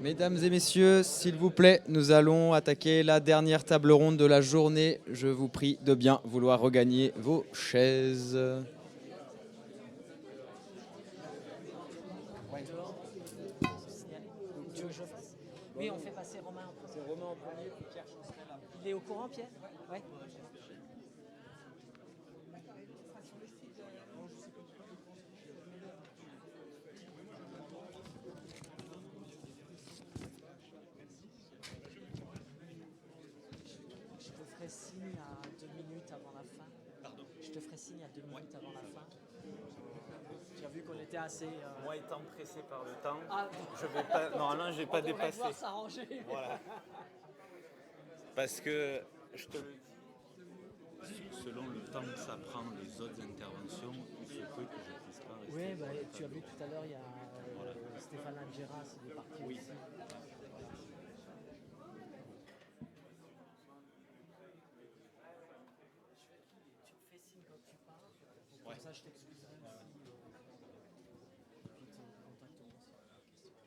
Mesdames et messieurs, s'il vous plaît, nous allons attaquer la dernière table ronde de la journée. Je vous prie de bien vouloir regagner vos chaises. Tu veux que je le fasse? Oui, on fait passer Romain en premier. C'est Romain en premier, puis Pierre Chancel là. Il est au courant, Pierre? Ouais. Je te ferai signe à 2 minutes avant la fin. Pardon? Je te ferai signe à 2 minutes avant la fin. Tu as vu qu'on était assez... Moi étant pressé par le temps, Ah, je vais pas. Normalement, je vais pas on devrait dépasser. devoir s'arranger. Voilà. Parce que je te le dis, selon le temps que ça prend les autres interventions, il se peut que je ne puisse pas rester. Oui, bah, tu as vu tout à l'heure, il y a Stéphane Algeras, il est parti Oui. aussi. Tu me fais signe quand tu pars, comme ça je t'excuserai aussi. Et puis tu me contacteras si tu as des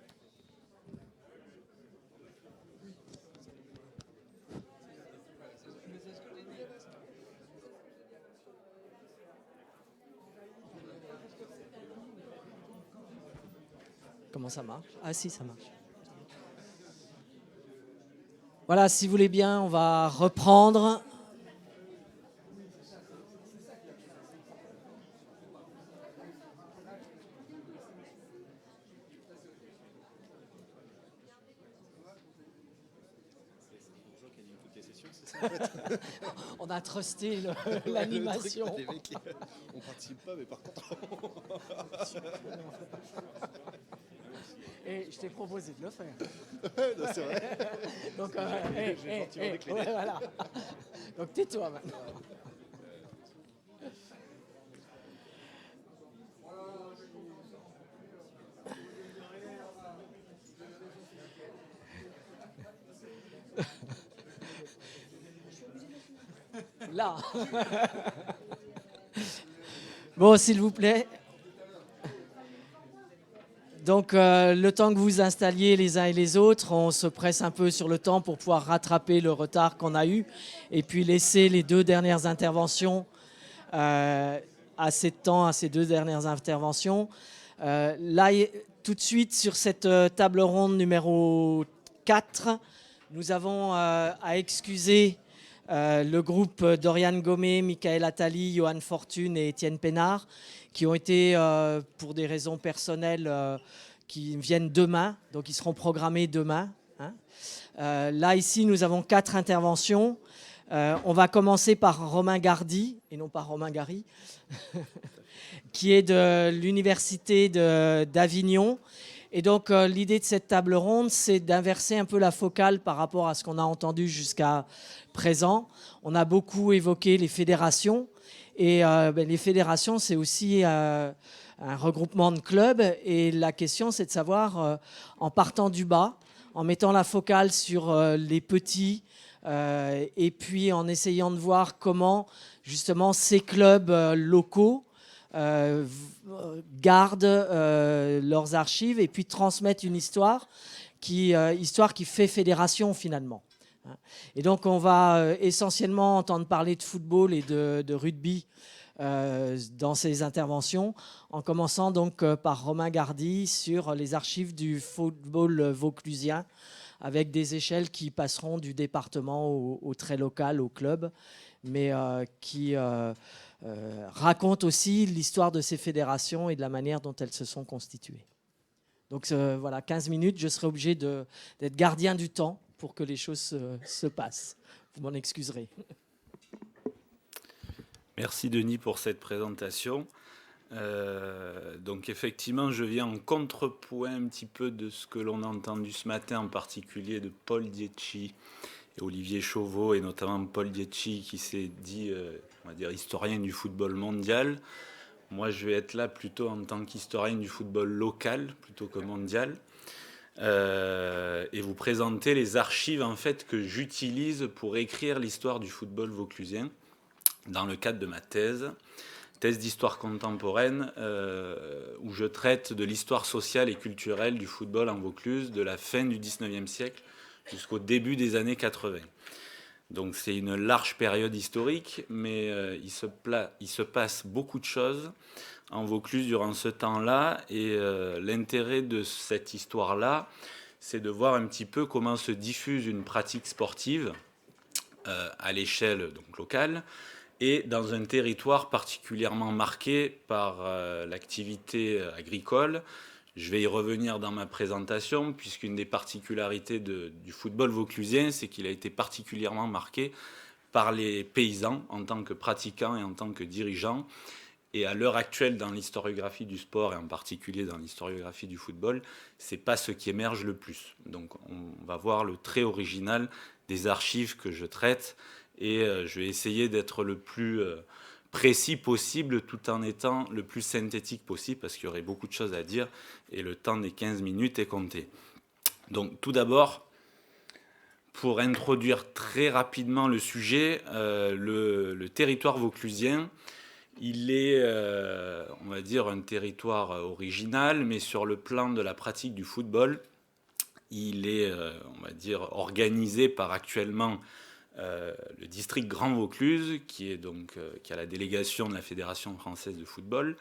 questions. Comment ça marche? Ah si, ça marche. Voilà, si vous voulez bien, on va reprendre. On a trusté l'animation. Le truc, les mecs, on participe pas, mais par contre. Et je t'ai proposé de le faire. Non, c'est vrai. Donc, J'ai gentiment décliné. ouais, voilà. Donc tais-toi maintenant. Là. Bon, s'il vous plaît. Donc, le temps que vous installiez les uns et les autres, on se presse un peu sur le temps pour pouvoir rattraper le retard qu'on a eu et puis laisser les deux dernières interventions, assez de temps à ces deux dernières interventions. Là, tout de suite, sur cette table ronde numéro 4, nous avons à excuser le groupe Dorian Gomé, Michael Attali, Johan Fortune et Étienne Pénard, qui ont été, pour des raisons personnelles, qui viennent demain, donc ils seront programmés demain. Hein. Là, ici, nous avons 4 interventions. On va commencer par Romain Gardy, et non pas Romain Gary, qui est de l'Université d'Avignon. Et donc, l'idée de cette table ronde, c'est d'inverser un peu la focale par rapport à ce qu'on a entendu jusqu'à présent. On a beaucoup évoqué les fédérations. Et les fédérations, c'est aussi un regroupement de clubs. Et la question, c'est de savoir, en partant du bas, en mettant la focale sur les petits, et puis en essayant de voir comment, justement, ces clubs locaux gardent leurs archives et puis transmettent une histoire qui fait fédération, finalement. Et donc, on va essentiellement entendre parler de football et de rugby dans ces interventions, en commençant donc par Romain Gardy sur les archives du football vauclusien, avec des échelles qui passeront du département au très local, au club, mais qui racontent aussi l'histoire de ces fédérations et de la manière dont elles se sont constituées. Donc voilà, 15 minutes, je serai obligé d'être gardien du temps pour que les choses se passent. Vous m'en excuserez. Merci Denis pour cette présentation. Donc effectivement, je viens en contrepoint un petit peu de ce que l'on a entendu ce matin, en particulier de Paul Dietschi et Olivier Chauveau, et notamment Paul Dietschi qui s'est dit, on va dire, historien du football mondial. Moi, je vais être là plutôt en tant qu'historien du football local, plutôt que mondial. Et vous présenter les archives en fait que j'utilise pour écrire l'histoire du football vauclusien dans le cadre de ma thèse, thèse d'histoire contemporaine où je traite de l'histoire sociale et culturelle du football en Vaucluse de la fin du 19e siècle jusqu'au début des années 80. Donc c'est une large période historique, mais il se passe beaucoup de choses en Vaucluse durant ce temps-là, et l'intérêt de cette histoire-là, c'est de voir un petit peu comment se diffuse une pratique sportive à l'échelle donc locale, et dans un territoire particulièrement marqué par l'activité agricole. Je vais y revenir dans ma présentation, puisqu'une des particularités du football vauclusien, c'est qu'il a été particulièrement marqué par les paysans en tant que pratiquants et en tant que dirigeants. Et à l'heure actuelle, dans l'historiographie du sport, et en particulier dans l'historiographie du football, c'est pas ce qui émerge le plus. Donc on va voir le trait original des archives que je traite, et je vais essayer d'être le plus précis possible, tout en étant le plus synthétique possible, parce qu'il y aurait beaucoup de choses à dire, et le temps des 15 minutes est compté. Donc tout d'abord, pour introduire très rapidement le sujet, le territoire vauclusien, il est, on va dire, un territoire original, mais sur le plan de la pratique du football, il est, on va dire, organisé par actuellement le district Grand Vaucluse, qui a la délégation de la Fédération française de football,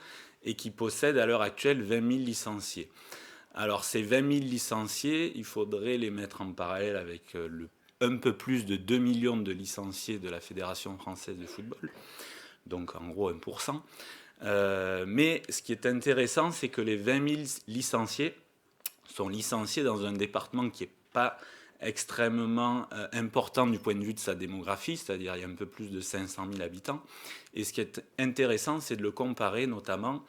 et qui possède à l'heure actuelle 20 000 licenciés. Alors ces 20 000 licenciés, il faudrait les mettre en parallèle avec un peu plus de 2 millions de licenciés de la Fédération française de football, donc en gros 1%. Mais ce qui est intéressant, c'est que les 20 000 licenciés sont licenciés dans un département qui n'est pas extrêmement important du point de vue de sa démographie, c'est-à-dire il y a un peu plus de 500 000 habitants. Et ce qui est intéressant, c'est de le comparer notamment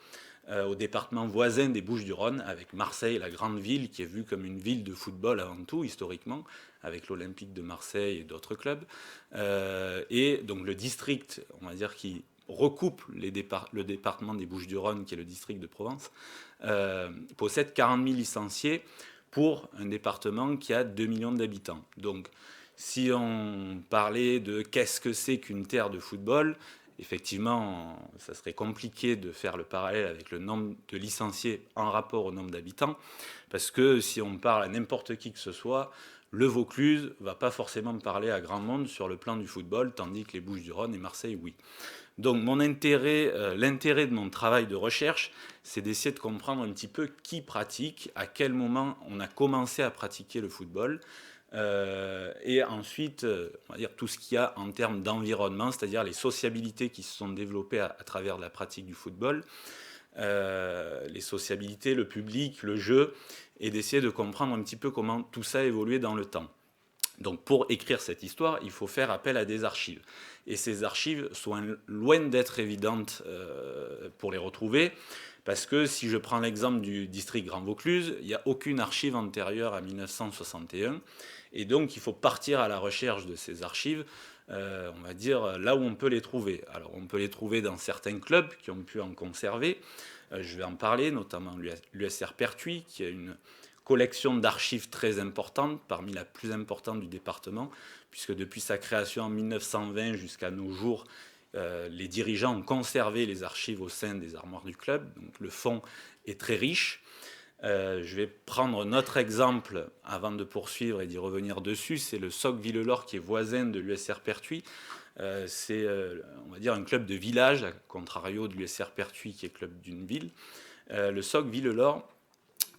au département voisin des Bouches-du-Rhône, avec Marseille, la grande ville, qui est vue comme une ville de football avant tout, historiquement, avec l'Olympique de Marseille et d'autres clubs. Et donc le district, on va dire, qui recoupe le département des Bouches-du-Rhône, qui est le district de Provence, possède 40 000 licenciés pour un département qui a 2 millions d'habitants. Donc, si on parlait de qu'est-ce que c'est qu'une terre de football, effectivement, ça serait compliqué de faire le parallèle avec le nombre de licenciés en rapport au nombre d'habitants, parce que si on parle à n'importe qui que ce soit, le Vaucluse ne va pas forcément parler à grand monde sur le plan du football, tandis que les Bouches-du-Rhône et Marseille, oui. Donc l'intérêt de mon travail de recherche, c'est d'essayer de comprendre un petit peu qui pratique, à quel moment on a commencé à pratiquer le football, et ensuite, on va dire tout ce qu'il y a en termes d'environnement, c'est-à-dire les sociabilités qui se sont développées à travers la pratique du football, les sociabilités, le public, le jeu, et d'essayer de comprendre un petit peu comment tout ça a évolué dans le temps. Donc pour écrire cette histoire, il faut faire appel à des archives. Et ces archives sont loin d'être évidentes pour les retrouver, parce que si je prends l'exemple du district Grand Vaucluse, il n'y a aucune archive antérieure à 1961, et donc il faut partir à la recherche de ces archives, on va dire là où on peut les trouver. Alors on peut les trouver dans certains clubs qui ont pu en conserver, je vais en parler, notamment l'USR Pertuis, qui a une collection d'archives très importante, parmi la plus importante du département, puisque depuis sa création en 1920 jusqu'à nos jours, les dirigeants ont conservé les archives au sein des armoires du club, donc le fonds est très riche. Je vais prendre notre exemple avant de poursuivre et d'y revenir dessus, c'est le SOC Villelor qui est voisin de l'USR Pertuis. C'est, on va dire, un club de village, à contrario de l'USR Pertuis qui est club d'une ville. Le SOC Villelor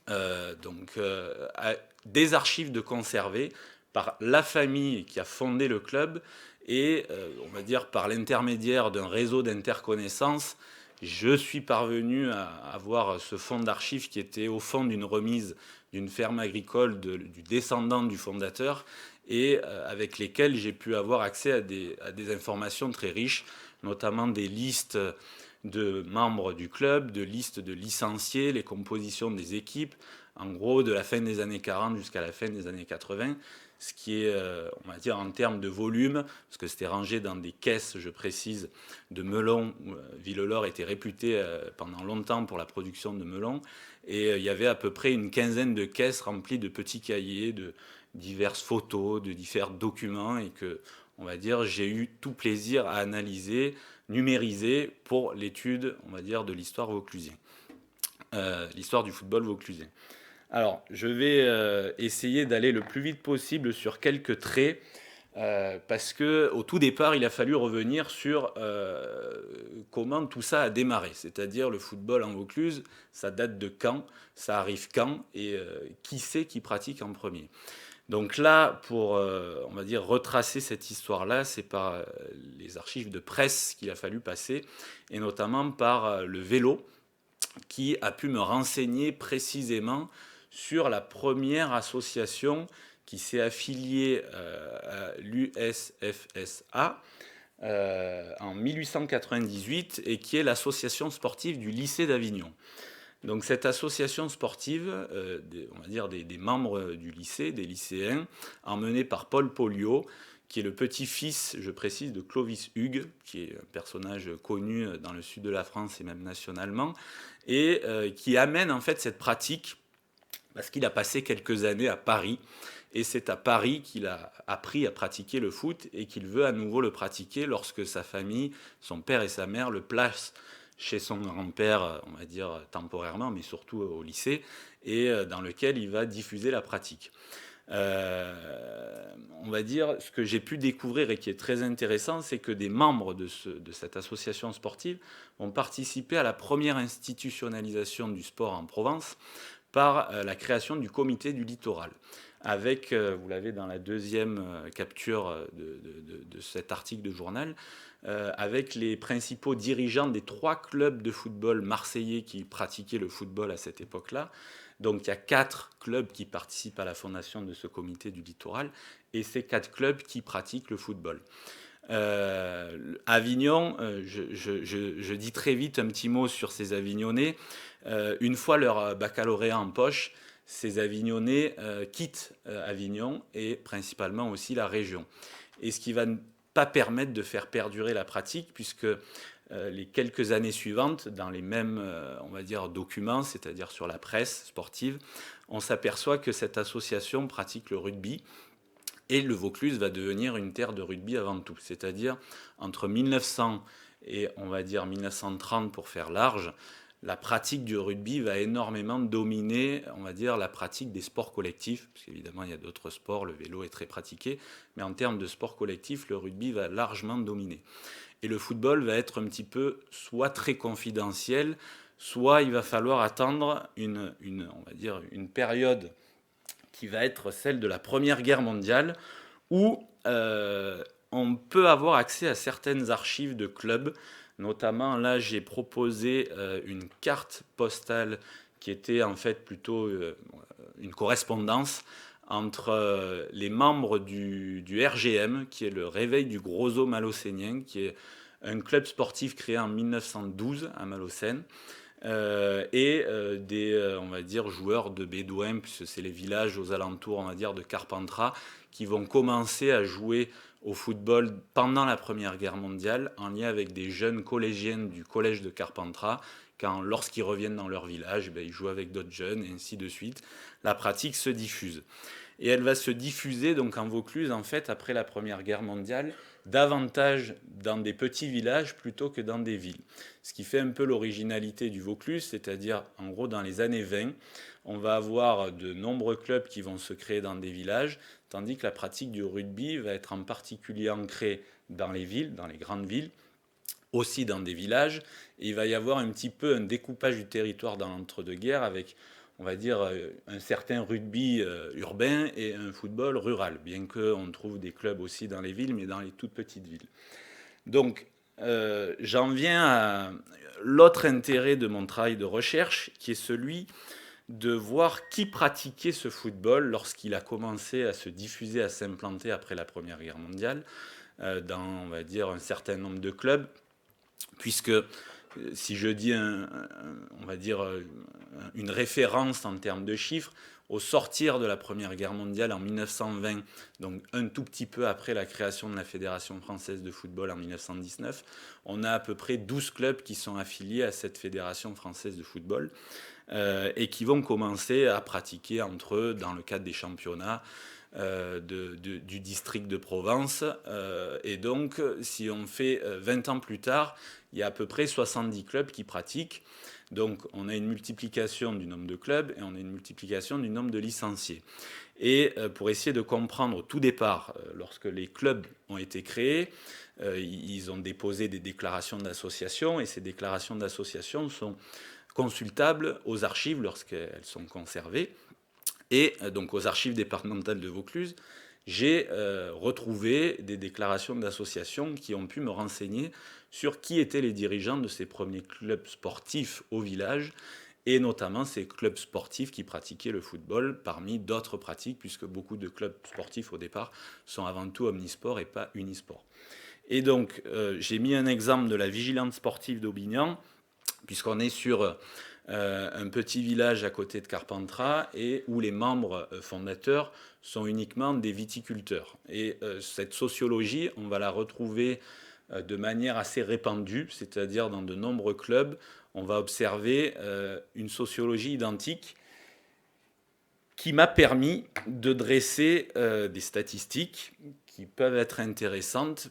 a des archives de conserver par la famille qui a fondé le club, et on va dire par l'intermédiaire d'un réseau d'interconnaissances, je suis parvenu à avoir ce fonds d'archives qui était au fond d'une remise d'une ferme agricole du descendant du fondateur, et avec lesquels j'ai pu avoir accès à des informations très riches, notamment des listes de membres du club, de listes de licenciés, les compositions des équipes, en gros de la fin des années 40 jusqu'à la fin des années 80, ce qui est, on va dire, en termes de volume, parce que c'était rangé dans des caisses, je précise, de melons, où Villelor était réputé pendant longtemps pour la production de melons, et il y avait à peu près une quinzaine de caisses remplies de petits cahiers, de diverses photos, de divers documents, et que, on va dire, j'ai eu tout plaisir à analyser numérisé pour l'étude, on va dire, de l'histoire vauclusien, l'histoire du football vauclusien. Alors, je vais essayer d'aller le plus vite possible sur quelques traits, parce qu'au tout départ, il a fallu revenir sur comment tout ça a démarré. C'est-à-dire le football en Vaucluse, ça date de quand, ça arrive quand, et qui c'est qui pratique en premier. Donc là, pour, on va dire, retracer cette histoire-là, c'est par les archives de presse qu'il a fallu passer, et notamment par le vélo, qui a pu me renseigner précisément sur la première association qui s'est affiliée à l'USFSA en 1898 et qui est l'association sportive du lycée d'Avignon. Donc cette association sportive, on va dire des membres du lycée, des lycéens, emmenés par Paul Poliot, qui est le petit-fils, je précise, de Clovis Hugues, qui est un personnage connu dans le sud de la France et même nationalement, et qui amène en fait cette pratique parce qu'il a passé quelques années à Paris, et c'est à Paris qu'il a appris à pratiquer le foot et qu'il veut à nouveau le pratiquer lorsque sa famille, son père et sa mère, le placent chez son grand-père, on va dire temporairement, mais surtout au lycée, et dans lequel il va diffuser la pratique. On va dire, ce que j'ai pu découvrir et qui est très intéressant, c'est que des membres de cette association sportive ont participé à la première institutionnalisation du sport en Provence par la création du comité du littoral. Avec, vous l'avez dans la deuxième capture de cet article de journal, avec les principaux dirigeants des 3 clubs de football marseillais qui pratiquaient le football à cette époque-là. Donc il y a 4 clubs qui participent à la fondation de ce comité du littoral, et ces 4 clubs qui pratiquent le football. Avignon, je dis très vite un petit mot sur ces Avignonnais. Une fois leur baccalauréat en poche, ces Avignonnais quittent Avignon et principalement aussi la région. Et ce qui va ne pas permettre de faire perdurer la pratique, puisque les quelques années suivantes, dans les mêmes on va dire, documents, c'est-à-dire sur la presse sportive, on s'aperçoit que cette association pratique le rugby. Et le Vaucluse va devenir une terre de rugby avant tout. C'est-à-dire, entre 1900 et, on va dire, 1930, pour faire large, la pratique du rugby va énormément dominer, on va dire, la pratique des sports collectifs, parce qu'évidemment, il y a d'autres sports, le vélo est très pratiqué, mais en termes de sport collectif, le rugby va largement dominer. Et le football va être un petit peu soit très confidentiel, soit il va falloir attendre on va dire, une période qui va être celle de la Première Guerre mondiale, où on peut avoir accès à certaines archives de clubs. Notamment, là, j'ai proposé une carte postale qui était en fait plutôt une correspondance entre les membres du RGM, qui est le Réveil du Grosso Malocénien, qui est un club sportif créé en 1912 à Malocène, et des, on va dire, joueurs de Bédouins, puisque c'est les villages aux alentours, on va dire, de Carpentras, qui vont commencer à jouer au football pendant la Première Guerre mondiale, en lien avec des jeunes collégiens du collège de Carpentras. Lorsqu'ils reviennent dans leur village, ils jouent avec d'autres jeunes, et ainsi de suite. La pratique se diffuse. Et elle va se diffuser donc en Vaucluse, en fait, après la Première Guerre mondiale, davantage dans des petits villages plutôt que dans des villes. Ce qui fait un peu l'originalité du Vaucluse, c'est-à-dire, en gros, dans les années 20, on va avoir de nombreux clubs qui vont se créer dans des villages, tandis que la pratique du rugby va être en particulier ancrée dans les villes, dans les grandes villes, aussi dans des villages. Et il va y avoir un petit peu un découpage du territoire dans l'entre-deux-guerres avec, on va dire, un certain rugby urbain et un football rural, bien qu'on trouve des clubs aussi dans les villes, mais dans les toutes petites villes. Donc, j'en viens à l'autre intérêt de mon travail de recherche, qui est celui de voir qui pratiquait ce football lorsqu'il a commencé à se diffuser, à s'implanter après la Première Guerre mondiale, dans, on va dire, un certain nombre de clubs, puisque si je dis, on va dire, une référence en termes de chiffres, au sortir de la Première Guerre mondiale en 1920, donc un tout petit peu après la création de la Fédération française de football en 1919, on a à peu près 12 clubs qui sont affiliés à cette Fédération française de football et qui vont commencer à pratiquer entre eux, dans le cadre des championnats, du district de Provence. Et donc, si on fait 20 ans plus tard, il y a à peu près 70 clubs qui pratiquent. Donc, on a une multiplication du nombre de clubs et on a une multiplication du nombre de licenciés. Et pour essayer de comprendre au tout départ, lorsque les clubs ont été créés, ils ont déposé des déclarations d'association et ces déclarations d'association sont consultables aux archives lorsqu'elles sont conservées. Et donc aux archives départementales de Vaucluse, j'ai retrouvé des déclarations d'associations qui ont pu me renseigner sur qui étaient les dirigeants de ces premiers clubs sportifs au village, et notamment ces clubs sportifs qui pratiquaient le football parmi d'autres pratiques, puisque beaucoup de clubs sportifs au départ sont avant tout omnisports et pas unisports. Et donc j'ai mis un exemple de la vigilance sportive d'Aubignan, puisqu'on est sur un petit village à côté de Carpentras et où les membres fondateurs sont uniquement des viticulteurs. Et cette sociologie, on va la retrouver de manière assez répandue, c'est-à-dire dans de nombreux clubs, on va observer une sociologie identique qui m'a permis de dresser des statistiques qui peuvent être intéressantes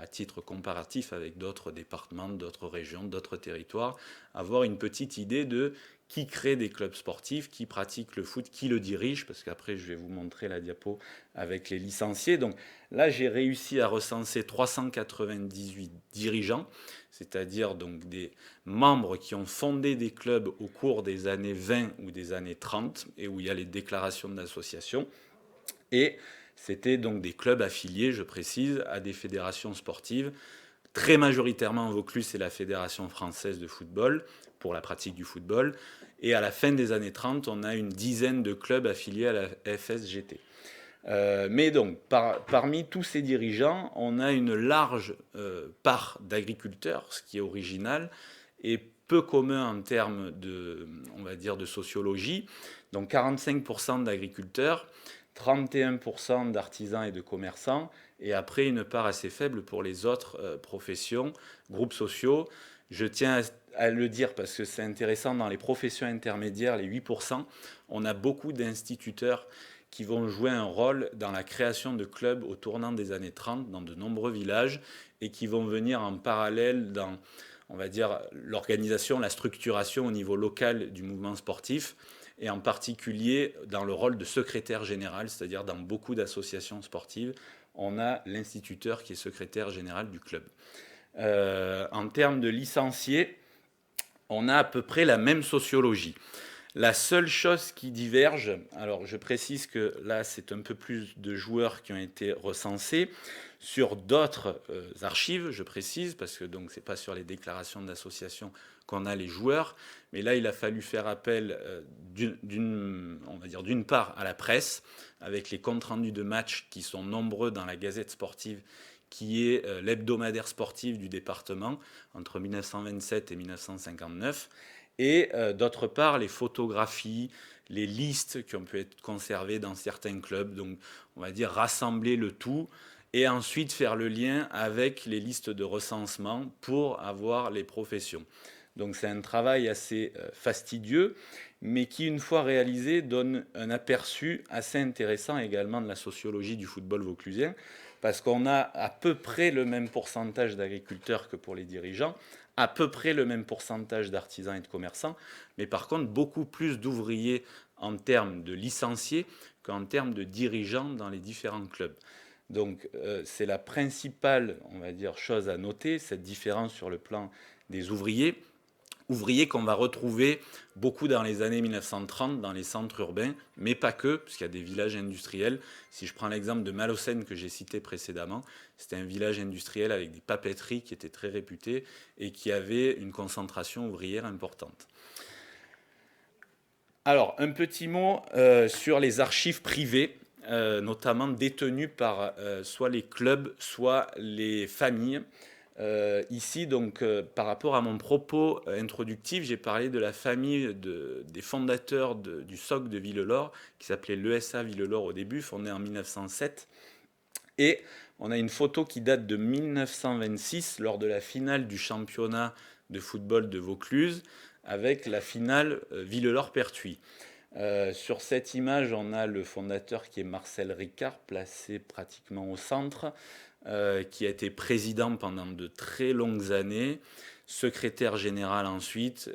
à titre comparatif avec d'autres départements, d'autres régions, d'autres territoires, avoir une petite idée de qui crée des clubs sportifs, qui pratique le foot, qui le dirige, parce qu'après je vais vous montrer la diapo avec les licenciés. Donc là j'ai réussi à recenser 398 dirigeants, c'est-à-dire donc des membres qui ont fondé des clubs au cours des années 20 ou des années 30, et où il y a les déclarations d'association. Et c'était donc des clubs affiliés, je précise, à des fédérations sportives. Très majoritairement en Vaucluse, c'est la Fédération française de football, pour la pratique du football. Et à la fin des années 30, on a une dizaine de clubs affiliés à la FSGT. Mais donc, parmi tous ces dirigeants, on a une large part d'agriculteurs, ce qui est original, et peu commun en termes de, on va dire, de sociologie. Donc 45% d'agriculteurs, 31% d'artisans et de commerçants, et après une part assez faible pour les autres professions, groupes sociaux. Je tiens à le dire parce que c'est intéressant, dans les professions intermédiaires, les 8%, on a beaucoup d'instituteurs qui vont jouer un rôle dans la création de clubs au tournant des années 30 dans de nombreux villages et qui vont venir en parallèle dans, on va dire, l'organisation, la structuration au niveau local du mouvement sportif, et en particulier dans le rôle de secrétaire général, c'est-à-dire dans beaucoup d'associations sportives, on a l'instituteur qui est secrétaire général du club. En termes de licenciés, on a à peu près la même sociologie. La seule chose qui diverge, alors je précise que là c'est un peu plus de joueurs qui ont été recensés, sur d'autres archives, je précise, parce que donc c'est pas sur les déclarations d'association qu'on a les joueurs, mais là il a fallu faire appel d'une part à la presse, avec les comptes rendus de matchs qui sont nombreux dans la Gazette sportive, qui est l'hebdomadaire sportif du département entre 1927 et 1959, et d'autre part les photographies, les listes qui ont pu être conservées dans certains clubs, donc on va dire rassembler le tout, et ensuite faire le lien avec les listes de recensement pour avoir les professions. Donc c'est un travail assez fastidieux, mais qui, une fois réalisé, donne un aperçu assez intéressant également de la sociologie du football vauclusien, parce qu'on a à peu près le même pourcentage d'agriculteurs que pour les dirigeants, à peu près le même pourcentage d'artisans et de commerçants, mais par contre beaucoup plus d'ouvriers en termes de licenciés qu'en termes de dirigeants dans les différents clubs. Donc c'est la principale, on va dire, chose à noter, cette différence sur le plan des ouvriers qu'on va retrouver beaucoup dans les années 1930 dans les centres urbains, mais pas que, puisqu'il y a des villages industriels. Si je prends l'exemple de Malocène que j'ai cité précédemment, c'était un village industriel avec des papeteries qui étaient très réputées et qui avait une concentration ouvrière importante. Alors, un petit mot sur les archives privées, notamment détenues par soit les clubs, soit les familles. Ici, donc, par rapport à mon propos introductif, j'ai parlé de la famille des fondateurs du SOC de Villelor, qui s'appelait l'ESA Villelor au début, fondé en 1907. Et on a une photo qui date de 1926, lors de la finale du championnat de football de Vaucluse, avec la finale Villelor-Pertuis. Sur cette image, on a le fondateur qui est Marcel Ricard, placé pratiquement au centre, qui a été président pendant de très longues années, secrétaire général ensuite,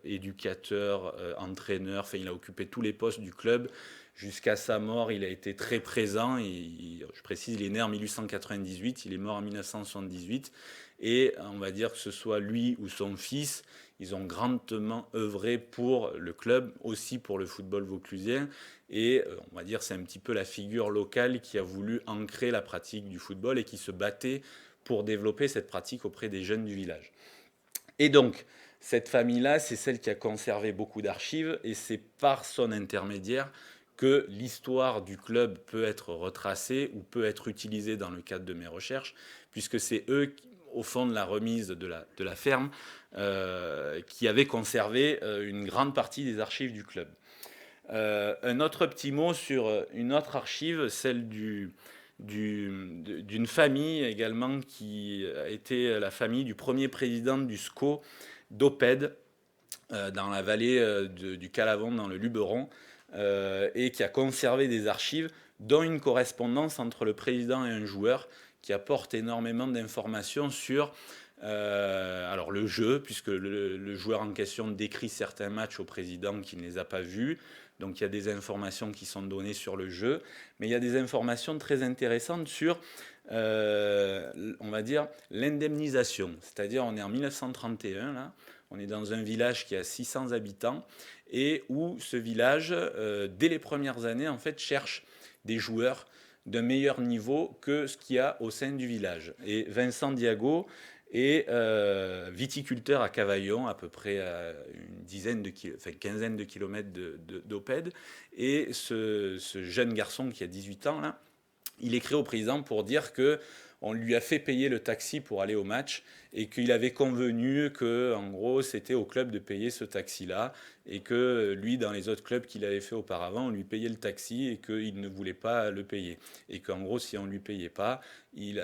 éducateur, entraîneur, enfin il a occupé tous les postes du club. Jusqu'à sa mort, il a été très présent. Je précise, il est né en 1898, il est mort en 1978. Et on va dire que ce soit lui ou son fils, ils ont grandement œuvré pour le club, aussi pour le football vauclusien. Et on va dire c'est un petit peu la figure locale qui a voulu ancrer la pratique du football et qui se battait pour développer cette pratique auprès des jeunes du village. Et donc, cette famille-là, c'est celle qui a conservé beaucoup d'archives et c'est par son intermédiaire que l'histoire du club peut être retracée ou peut être utilisée dans le cadre de mes recherches, puisque c'est eux, au fond de la remise de la ferme, qui avaient conservé une grande partie des archives du club. Un autre petit mot sur une autre archive, celle d'une famille également qui a été la famille du premier président du SCO d'Oppède, dans la vallée du Calavon, dans le Luberon, et qui a conservé des archives, dont une correspondance entre le président et un joueur qui apporte énormément d'informations sur alors le jeu, puisque le joueur en question décrit certains matchs au président qui ne les a pas vus. Donc il y a des informations qui sont données sur le jeu, mais il y a des informations très intéressantes sur, on va dire, l'indemnisation. C'est-à-dire on est en 1931, là, on est dans un village qui a 600 habitants, et où ce village, dès les premières années, en fait, cherche des joueurs d'un meilleur niveau que ce qu'il y a au sein du village. Et Vincent Diago est viticulteur à Cavaillon, à peu près à une quinzaine de kilomètres d'Oppède. Et ce jeune garçon qui a 18 ans, là, il écrit au président pour dire qu'on lui a fait payer le taxi pour aller au match et qu'il avait convenu que, en gros, c'était au club de payer ce taxi-là et que lui, dans les autres clubs qu'il avait fait auparavant, on lui payait le taxi et qu'il ne voulait pas le payer. Et qu'en gros, si on ne lui payait pas, il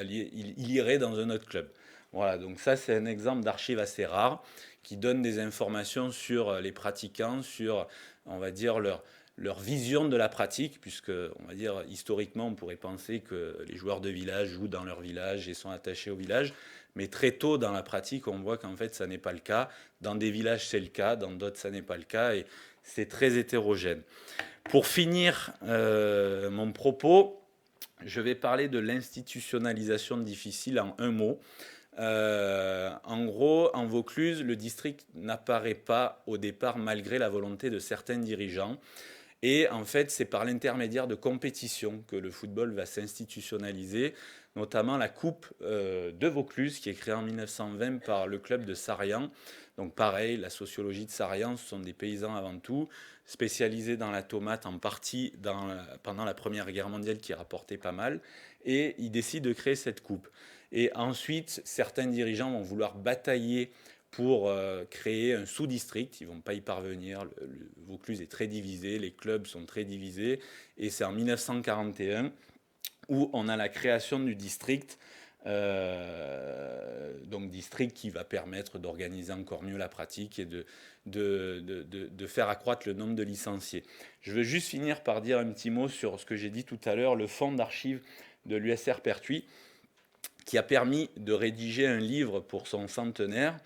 irait dans un autre club. Voilà, donc ça, c'est un exemple d'archive assez rare qui donne des informations sur les pratiquants, sur, on va dire, leur vision de la pratique, puisque, on va dire, historiquement, on pourrait penser que les joueurs de village jouent dans leur village et sont attachés au village. Mais très tôt dans la pratique, on voit qu'en fait, ça n'est pas le cas. Dans des villages, c'est le cas. Dans d'autres, ça n'est pas le cas. Et c'est très hétérogène. Pour finir mon propos, je vais parler de l'institutionnalisation difficile en un mot. En gros, en Vaucluse, le district n'apparaît pas au départ malgré la volonté de certains dirigeants. Et en fait, c'est par l'intermédiaire de compétitions que le football va s'institutionnaliser, notamment la Coupe de Vaucluse, qui est créée en 1920 par le club de Sarian. Donc pareil, la sociologie de Sarian, ce sont des paysans avant tout, spécialisés dans la tomate en partie pendant la Première Guerre mondiale, qui rapportait pas mal. Et ils décident de créer cette coupe. Et ensuite, certains dirigeants vont vouloir batailler pour créer un sous-district. Ils ne vont pas y parvenir. Le Vaucluse est très divisé, les clubs sont très divisés. Et c'est en 1941 où on a la création du district, donc district qui va permettre d'organiser encore mieux la pratique et de faire accroître le nombre de licenciés. Je veux juste finir par dire un petit mot sur ce que j'ai dit tout à l'heure, le fonds d'archives de l'USR Pertuis, qui a permis de rédiger un livre pour son centenaire.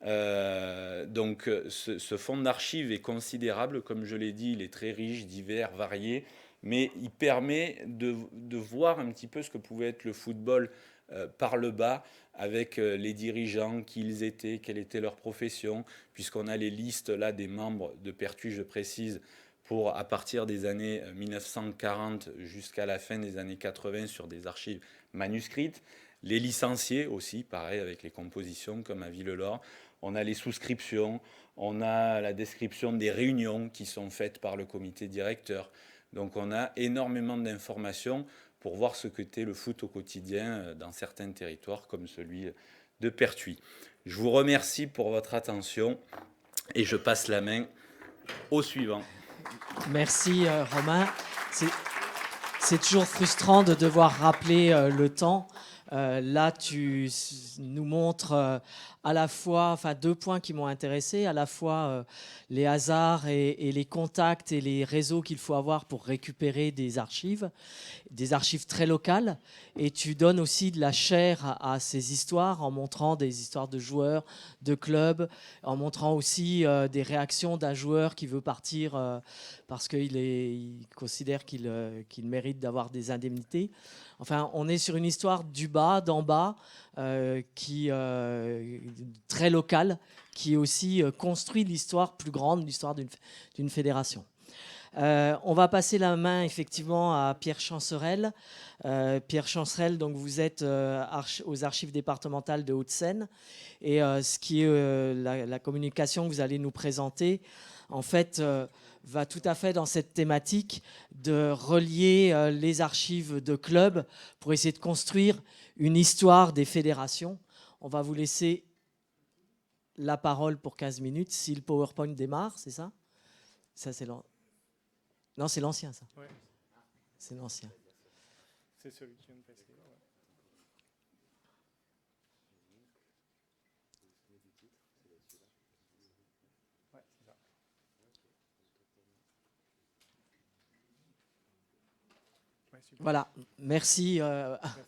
Donc ce fonds d'archives est considérable, comme je l'ai dit, il est très riche, divers, varié, mais il permet de voir un petit peu ce que pouvait être le football par le bas, avec les dirigeants, qui ils étaient, quelle était leur profession, puisqu'on a les listes là des membres de Pertuis, je précise, pour à partir des années 1940 jusqu'à la fin des années 80 sur des archives manuscrites. Les licenciés aussi, pareil, avec les compositions comme à Villelor. On a les souscriptions, on a la description des réunions qui sont faites par le comité directeur. Donc on a énormément d'informations pour voir ce qu'était le foot au quotidien dans certains territoires comme celui de Pertuis. Je vous remercie pour votre attention et je passe la main au suivant. Merci Romain. C'est toujours frustrant de devoir rappeler le temps. Là, tu nous montres à la fois, enfin 2 points qui m'ont intéressé, à la fois les hasards et les contacts et les réseaux qu'il faut avoir pour récupérer des archives très locales. Et tu donnes aussi de la chair à ces histoires en montrant des histoires de joueurs, de clubs, en montrant aussi des réactions d'un joueur qui veut partir parce qu'il considère qu'il mérite d'avoir des indemnités. Enfin, on est sur une histoire du bas, d'en bas, très locale, qui aussi construit l'histoire plus grande, l'histoire d'une fédération. On va passer la main effectivement à Pierre Chancerelle. Pierre Chancerelle, donc vous êtes aux archives départementales de Hauts-de-Seine. Et ce qui est la communication que vous allez nous présenter, en fait, va tout à fait dans cette thématique de relier les archives de clubs pour essayer de construire une histoire des fédérations. On va vous laisser la parole pour 15 minutes si le PowerPoint démarre, c'est ça? Ça, c'est non, c'est l'ancien, ça. Ouais. C'est l'ancien. C'est celui qui vient de passer. Ouais. Ouais, c'est ça. Ouais, super. Voilà, merci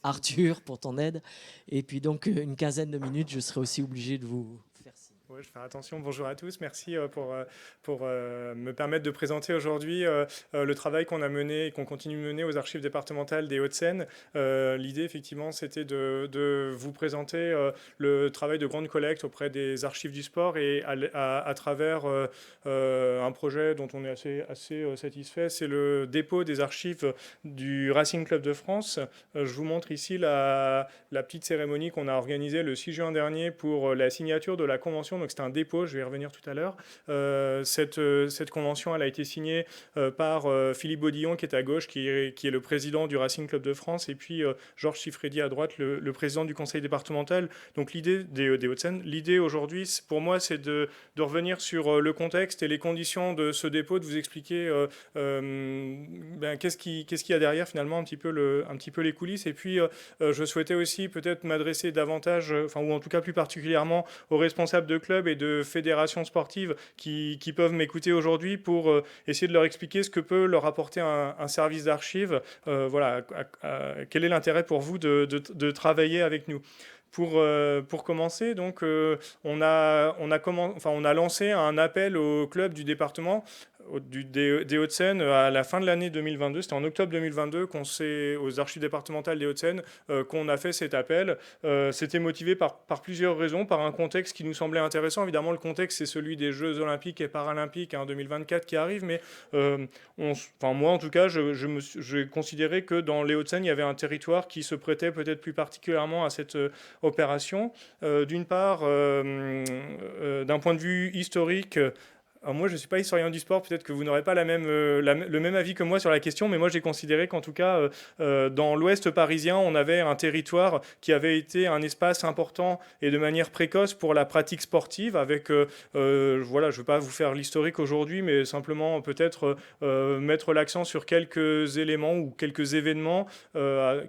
Arthur pour ton aide. Et puis donc une quinzaine de minutes, je serai aussi obligé de vous faire signe. Ouais, je vais faire attention. Bonjour à tous. Merci pour me permettre de présenter aujourd'hui le travail qu'on a mené et qu'on continue de mener aux archives départementales des Hauts-de-Seine. L'idée, effectivement, c'était de vous présenter le travail de grande collecte auprès des archives du sport et à travers un projet dont on est assez satisfait. C'est le dépôt des archives du Racing Club de France. Je vous montre ici la petite cérémonie qu'on a organisée le 6 juin dernier pour la signature de la convention. Donc c'était un dépôt, je vais y revenir tout à l'heure. Cette convention, elle a été signée par Philippe Baudillon, qui est à gauche, qui est le président du Racing Club de France, et puis Georges Siffredi à droite, le président du conseil départemental. Donc l'idée des Hauts-de-Seine, l'idée aujourd'hui, pour moi, c'est de revenir sur le contexte et les conditions de ce dépôt, de vous expliquer qu'est-ce qu'il y a derrière, finalement, un petit peu les coulisses. Et puis, je souhaitais aussi peut-être m'adresser davantage, ou en tout cas plus particulièrement aux responsables de clubs et de fédérations sportives qui peuvent m'écouter aujourd'hui pour essayer de leur expliquer ce que peut leur apporter un service d'archives. Quel est l'intérêt pour vous de travailler avec nous ? Pour commencer, donc, on a lancé un appel au club du département des Hauts-de-Seine à la fin de l'année 2022. C'était en octobre 2022 aux archives départementales des Hauts-de-Seine qu'on a fait cet appel. C'était motivé par plusieurs raisons, par un contexte qui nous semblait intéressant. Évidemment, le contexte, c'est celui des Jeux olympiques et paralympiques en 2024 qui arrivent, mais moi, en tout cas, j'ai considéré que dans les Hauts-de-Seine, il y avait un territoire qui se prêtait peut-être plus particulièrement à cette opération. D'une part, d'un point de vue historique, alors moi, je ne suis pas historien du sport, peut-être que vous n'aurez pas le même avis que moi sur la question, mais moi, j'ai considéré qu'en tout cas, dans l'ouest parisien, on avait un territoire qui avait été un espace important et de manière précoce pour la pratique sportive, avec, je ne vais pas vous faire l'historique aujourd'hui, mais simplement peut-être mettre l'accent sur quelques éléments ou quelques événements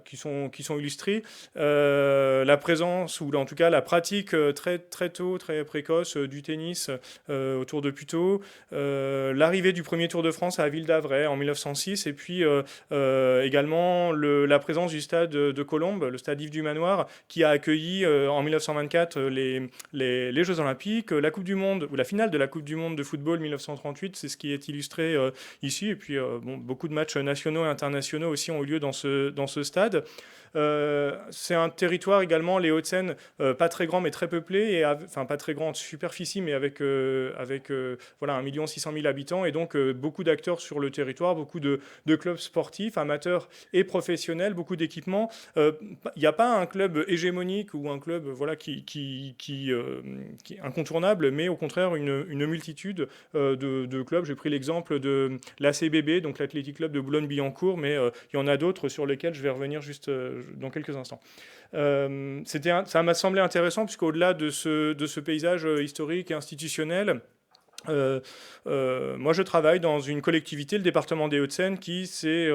qui sont illustrés. La présence, ou en tout cas la pratique très, très tôt, très précoce du tennis autour de Puteaux, l'arrivée du premier Tour de France à Ville-d'Avray en 1906, et puis également la présence du stade de Colombes, le stade Yves du Manoir, qui a accueilli en 1924 les Jeux Olympiques, la Coupe du Monde, ou la finale de la Coupe du Monde de football 1938, c'est ce qui est illustré ici, et puis beaucoup de matchs nationaux et internationaux aussi ont eu lieu dans ce stade. C'est un territoire également, les Hauts-de-Seine, pas très grand mais très peuplé, pas très grand en superficie, mais avec 1 600 000 habitants, et donc beaucoup d'acteurs sur le territoire, beaucoup de clubs sportifs, amateurs et professionnels, beaucoup d'équipements. Il n'y a pas un club hégémonique ou un club qui est incontournable, mais au contraire une multitude de clubs. J'ai pris l'exemple de l'ACBB, donc l'Athletic Club de Boulogne-Billancourt, mais il y en a d'autres sur lesquels je vais revenir juste dans quelques instants. Ça m'a semblé intéressant, puisqu'au-delà de ce paysage historique et institutionnel, Moi, je travaille dans une collectivité, le département des Hauts-de-Seine, qui s'est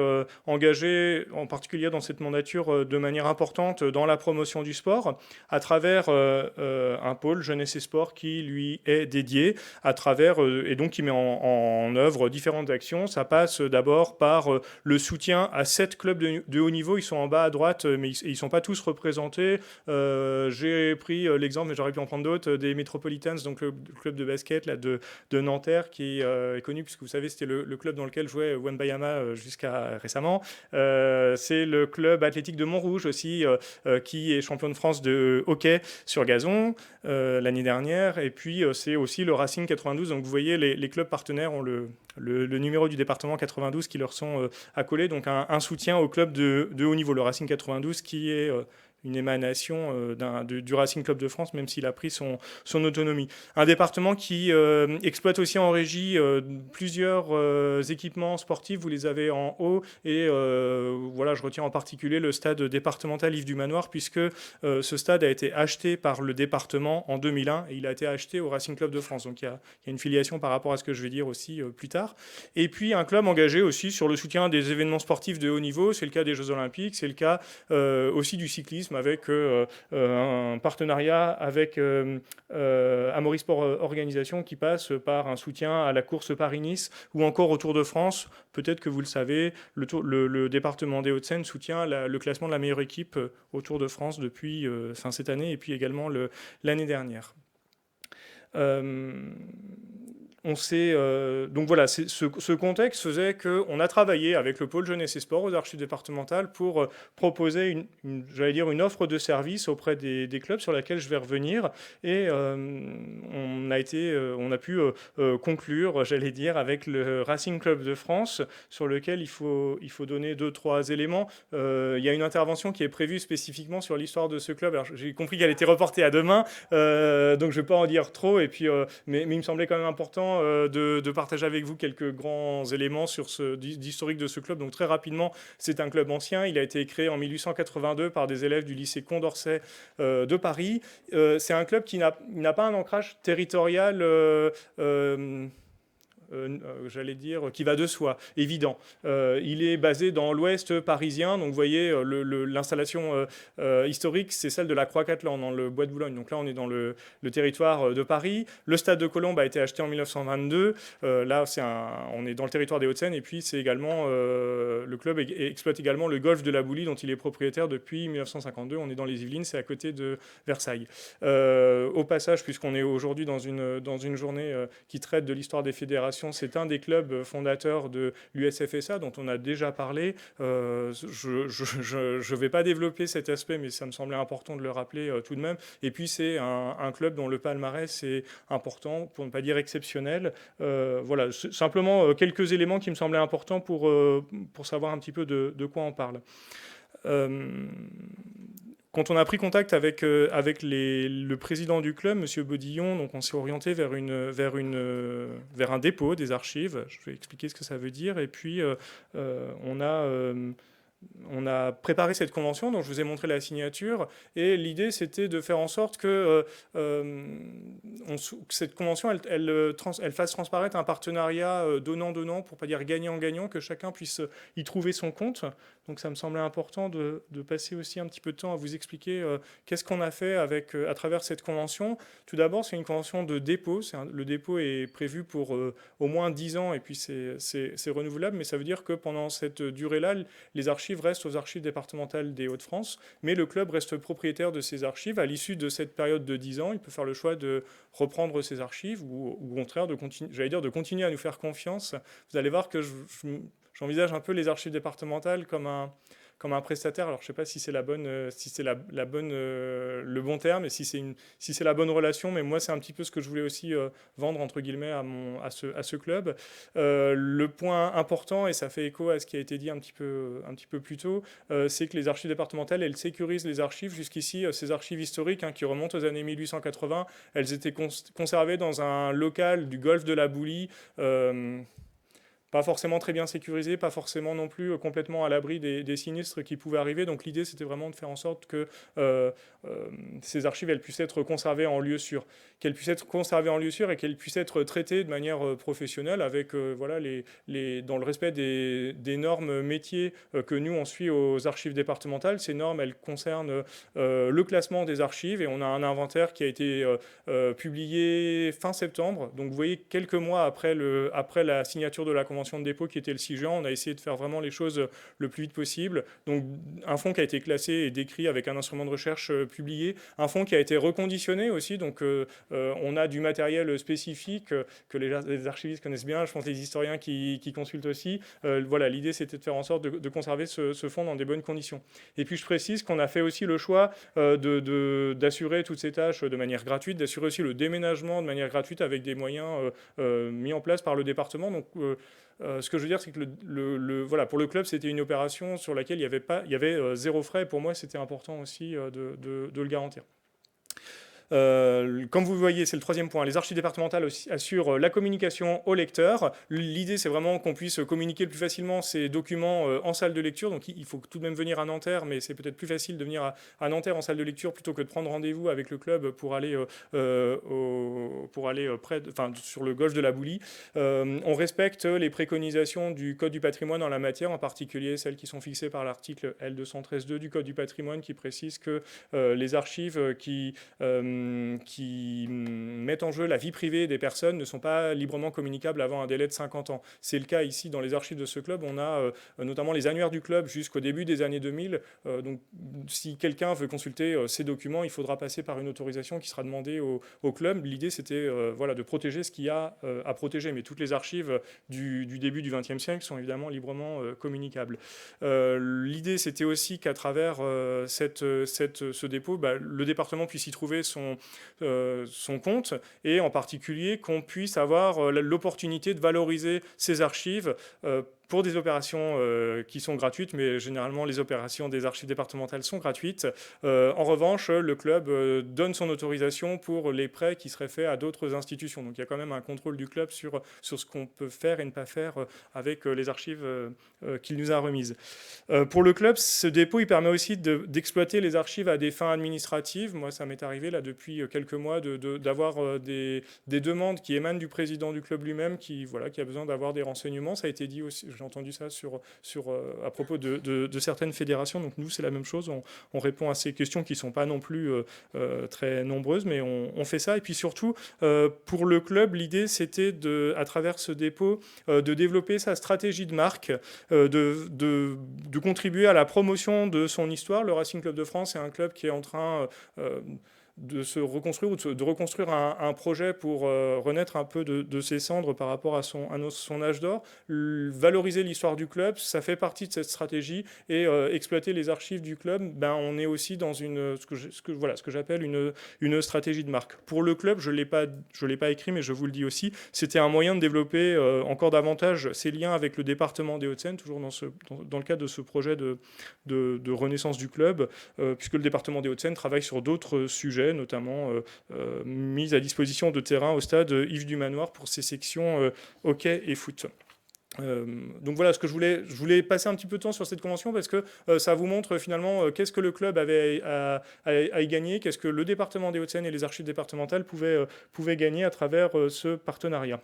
engagé, en particulier dans cette mandature, de manière importante dans la promotion du sport, à travers un pôle jeunesse et sport qui lui est dédié, à travers et donc qui met en œuvre différentes actions. Ça passe d'abord par le soutien à 7 clubs de haut niveau. Ils sont en bas à droite, mais ils ne sont pas tous représentés. J'ai pris l'exemple, mais j'aurais pu en prendre d'autres, des Metropolitans, donc le club de basket là, de Nanterre, qui est connu, puisque vous savez, c'était le club dans lequel jouait Wembayama jusqu'à récemment. C'est le club athlétique de Montrouge aussi, qui est champion de France de hockey sur gazon l'année dernière. Et puis, c'est aussi le Racing 92. Donc, vous voyez, les clubs partenaires ont le numéro du département 92 qui leur sont accolés. Donc, un soutien au club de haut niveau, le Racing 92, qui est une émanation du Racing Club de France, même s'il a pris son autonomie. Un département qui exploite aussi en régie plusieurs équipements sportifs, vous les avez en haut, et voilà, je retiens en particulier le stade départemental Yves du Manoir, puisque ce stade a été acheté par le département en 2001, et il a été acheté au Racing Club de France. Donc il y a une filiation par rapport à ce que je vais dire aussi plus tard. Et puis un club engagé aussi sur le soutien des événements sportifs de haut niveau, c'est le cas des Jeux Olympiques, c'est le cas aussi du cyclisme, avec un partenariat avec Amaury Sport Organisation, qui passe par un soutien à la course Paris-Nice ou encore au Tour de France. Peut-être que vous le savez, le département des Hauts-de-Seine soutient le classement de la meilleure équipe au Tour de France depuis cette année, et puis également l'année dernière. Donc voilà, ce contexte faisait qu'on a travaillé avec le pôle jeunesse et sport aux archives départementales pour proposer une offre de service auprès des clubs sur laquelle je vais revenir, et on a pu conclure, j'allais dire, avec le Racing Club de France, sur lequel il faut donner 2-3 éléments. Il y a une intervention qui est prévue spécifiquement sur l'histoire de ce club. Alors, j'ai compris qu'elle était reportée à demain, donc je ne vais pas en dire trop, et puis, mais il me semblait quand même important de partager avec vous quelques grands éléments sur d'historique de ce club. Donc très rapidement, c'est un club ancien. Il a été créé en 1882 par des élèves du lycée Condorcet de Paris. C'est un club qui n'a pas un ancrage territorial j'allais dire, qui va de soi, évident. Il est basé dans l'ouest parisien, donc vous voyez, l'installation historique, c'est celle de la Croix-Catlan, dans le bois de Boulogne. Donc là, on est dans le territoire de Paris. Le stade de Colombes a été acheté en 1922. Là, on est dans le territoire des Hauts-de-Seine, et puis c'est également, le club exploite également le golfe de la Boulie, dont il est propriétaire depuis 1952. On est dans les Yvelines, c'est à côté de Versailles. Au passage, puisqu'on est aujourd'hui dans une journée qui traite de l'histoire des fédérations, c'est un des clubs fondateurs de l'USFSA dont on a déjà parlé. Je ne vais pas développer cet aspect, mais ça me semblait important de le rappeler tout de même. Et puis c'est un club dont le palmarès est important, pour ne pas dire exceptionnel. Voilà, simplement quelques éléments qui me semblaient importants pour savoir un petit peu de quoi on parle. Quand on a pris contact avec le président du club, M. Bodillon, donc on s'est orienté vers un dépôt des archives. Je vais expliquer ce que ça veut dire. Et puis, on a préparé cette convention dont je vous ai montré la signature, et l'idée c'était de faire en sorte que cette convention elle fasse transparaître un partenariat donnant-donnant, pour pas dire gagnant-gagnant, que chacun puisse y trouver son compte. Donc ça me semblait important de passer aussi un petit peu de temps à vous expliquer qu'est-ce qu'on a fait à travers cette convention. Tout d'abord, c'est une convention de dépôt. Le dépôt est prévu pour au moins 10 ans, et puis c'est renouvelable, mais ça veut dire que pendant cette durée-là, les archives restent aux archives départementales des Hauts-de-France, mais le club reste propriétaire de ces archives. À l'issue de cette période de 10 ans, il peut faire le choix de reprendre ces archives, ou au contraire de continuer à nous faire confiance. Vous allez voir que j'envisage un peu les archives départementales comme un prestataire. Alors je ne sais pas si c'est le bon terme, et si c'est la bonne relation, mais moi c'est un petit peu ce que je voulais aussi vendre entre guillemets à ce club. Le point important, et ça fait écho à ce qui a été dit un petit peu plus tôt, c'est que les archives départementales, elles sécurisent les archives. Jusqu'ici, ces archives historiques qui remontent aux années 1880, elles étaient conservées dans un local du golfe de la Boulie, pas forcément très bien sécurisé, pas forcément non plus complètement à l'abri des sinistres qui pouvaient arriver. Donc l'idée, c'était vraiment de faire en sorte que ces archives, elles puissent être conservées en lieu sûr, qu'elles puissent être conservées en lieu sûr et qu'elles puissent être traitées de manière professionnelle avec voilà, dans le respect des normes métiers que nous, on suit aux archives départementales. Ces normes, elles concernent le classement des archives et on a un inventaire qui a été publié fin septembre. Donc vous voyez, quelques mois après la signature de la convention de dépôt qui était le 6 juin, on a essayé de faire vraiment les choses le plus vite possible. Donc un fonds qui a été classé et décrit avec un instrument de recherche publié, un fonds qui a été reconditionné aussi, donc on a du matériel spécifique que les archivistes connaissent bien, je pense les historiens qui consultent aussi. Voilà, l'idée c'était de faire en sorte de conserver ce fonds dans des bonnes conditions. Et puis je précise qu'on a fait aussi le choix d'assurer toutes ces tâches de manière gratuite, d'assurer aussi le déménagement de manière gratuite avec des moyens mis en place par le département. Donc ce que je veux dire, c'est que voilà, pour le club, c'était une opération sur laquelle il y avait zéro frais. Pour moi, c'était important aussi de le garantir. Comme vous voyez, c'est le troisième point. Les archives départementales assurent la communication au lecteur. L'idée, c'est vraiment qu'on puisse communiquer le plus facilement ces documents en salle de lecture. Donc, il faut tout de même venir à Nanterre, mais c'est peut-être plus facile de venir à Nanterre en salle de lecture plutôt que de prendre rendez-vous avec le club pour aller sur le golfe de la Boulie. On respecte les préconisations du Code du patrimoine en la matière, en particulier celles qui sont fixées par l'article L213.2 du Code du patrimoine qui précise que les archives qui mettent en jeu la vie privée des personnes ne sont pas librement communicables avant un délai de 50 ans. C'est le cas ici dans les archives de ce club. On a notamment les annuaires du club jusqu'au début des années 2000. Donc, si quelqu'un veut consulter ces documents, il faudra passer par une autorisation qui sera demandée au club. L'idée, c'était voilà, de protéger ce qu'il y a à protéger. Mais toutes les archives du début du XXe siècle sont évidemment librement communicables. L'idée, c'était aussi qu'à travers ce dépôt, le département puisse y trouver son compte et en particulier qu'on puisse avoir l'opportunité de valoriser ces archives pour des opérations qui sont gratuites, mais généralement les opérations des archives départementales sont gratuites. En revanche, le club donne son autorisation pour les prêts qui seraient faits à d'autres institutions. Donc il y a quand même un contrôle du club sur ce qu'on peut faire et ne pas faire avec les archives qu'il nous a remises. Pour le club, ce dépôt il permet aussi d'exploiter les archives à des fins administratives. Moi, ça m'est arrivé là depuis quelques mois d'avoir des demandes qui émanent du président du club lui-même qui a besoin d'avoir des renseignements. Ça a été dit aussi, j'ai entendu ça à propos de certaines fédérations. Donc nous, c'est la même chose. On répond à ces questions qui ne sont pas non plus très nombreuses, mais on fait ça. Et puis surtout, pour le club, l'idée, c'était, à travers ce dépôt, de développer sa stratégie de marque, de contribuer à la promotion de son histoire. Le Racing Club de France est un club qui est en train de se reconstruire ou de reconstruire un projet pour renaître un peu de ses cendres par rapport à son âge d'or. Valoriser l'histoire du club, ça fait partie de cette stratégie et exploiter les archives du club, on est aussi dans ce que j'appelle une stratégie de marque. Pour le club, je l'ai pas écrit, mais je vous le dis aussi, c'était un moyen de développer encore davantage ses liens avec le département des Hauts-de-Seine, toujours dans le cadre de ce projet de renaissance du club, puisque le département des Hauts-de-Seine travaille sur d'autres sujets, notamment mise à disposition de terrain au stade Yves du Manoir pour ses sections hockey et foot. Donc voilà, je voulais passer un petit peu de temps sur cette convention parce que ça vous montre finalement qu'est-ce que le club avait à y gagner, qu'est-ce que le département des Hauts-de-Seine et les archives départementales pouvaient gagner à travers ce partenariat.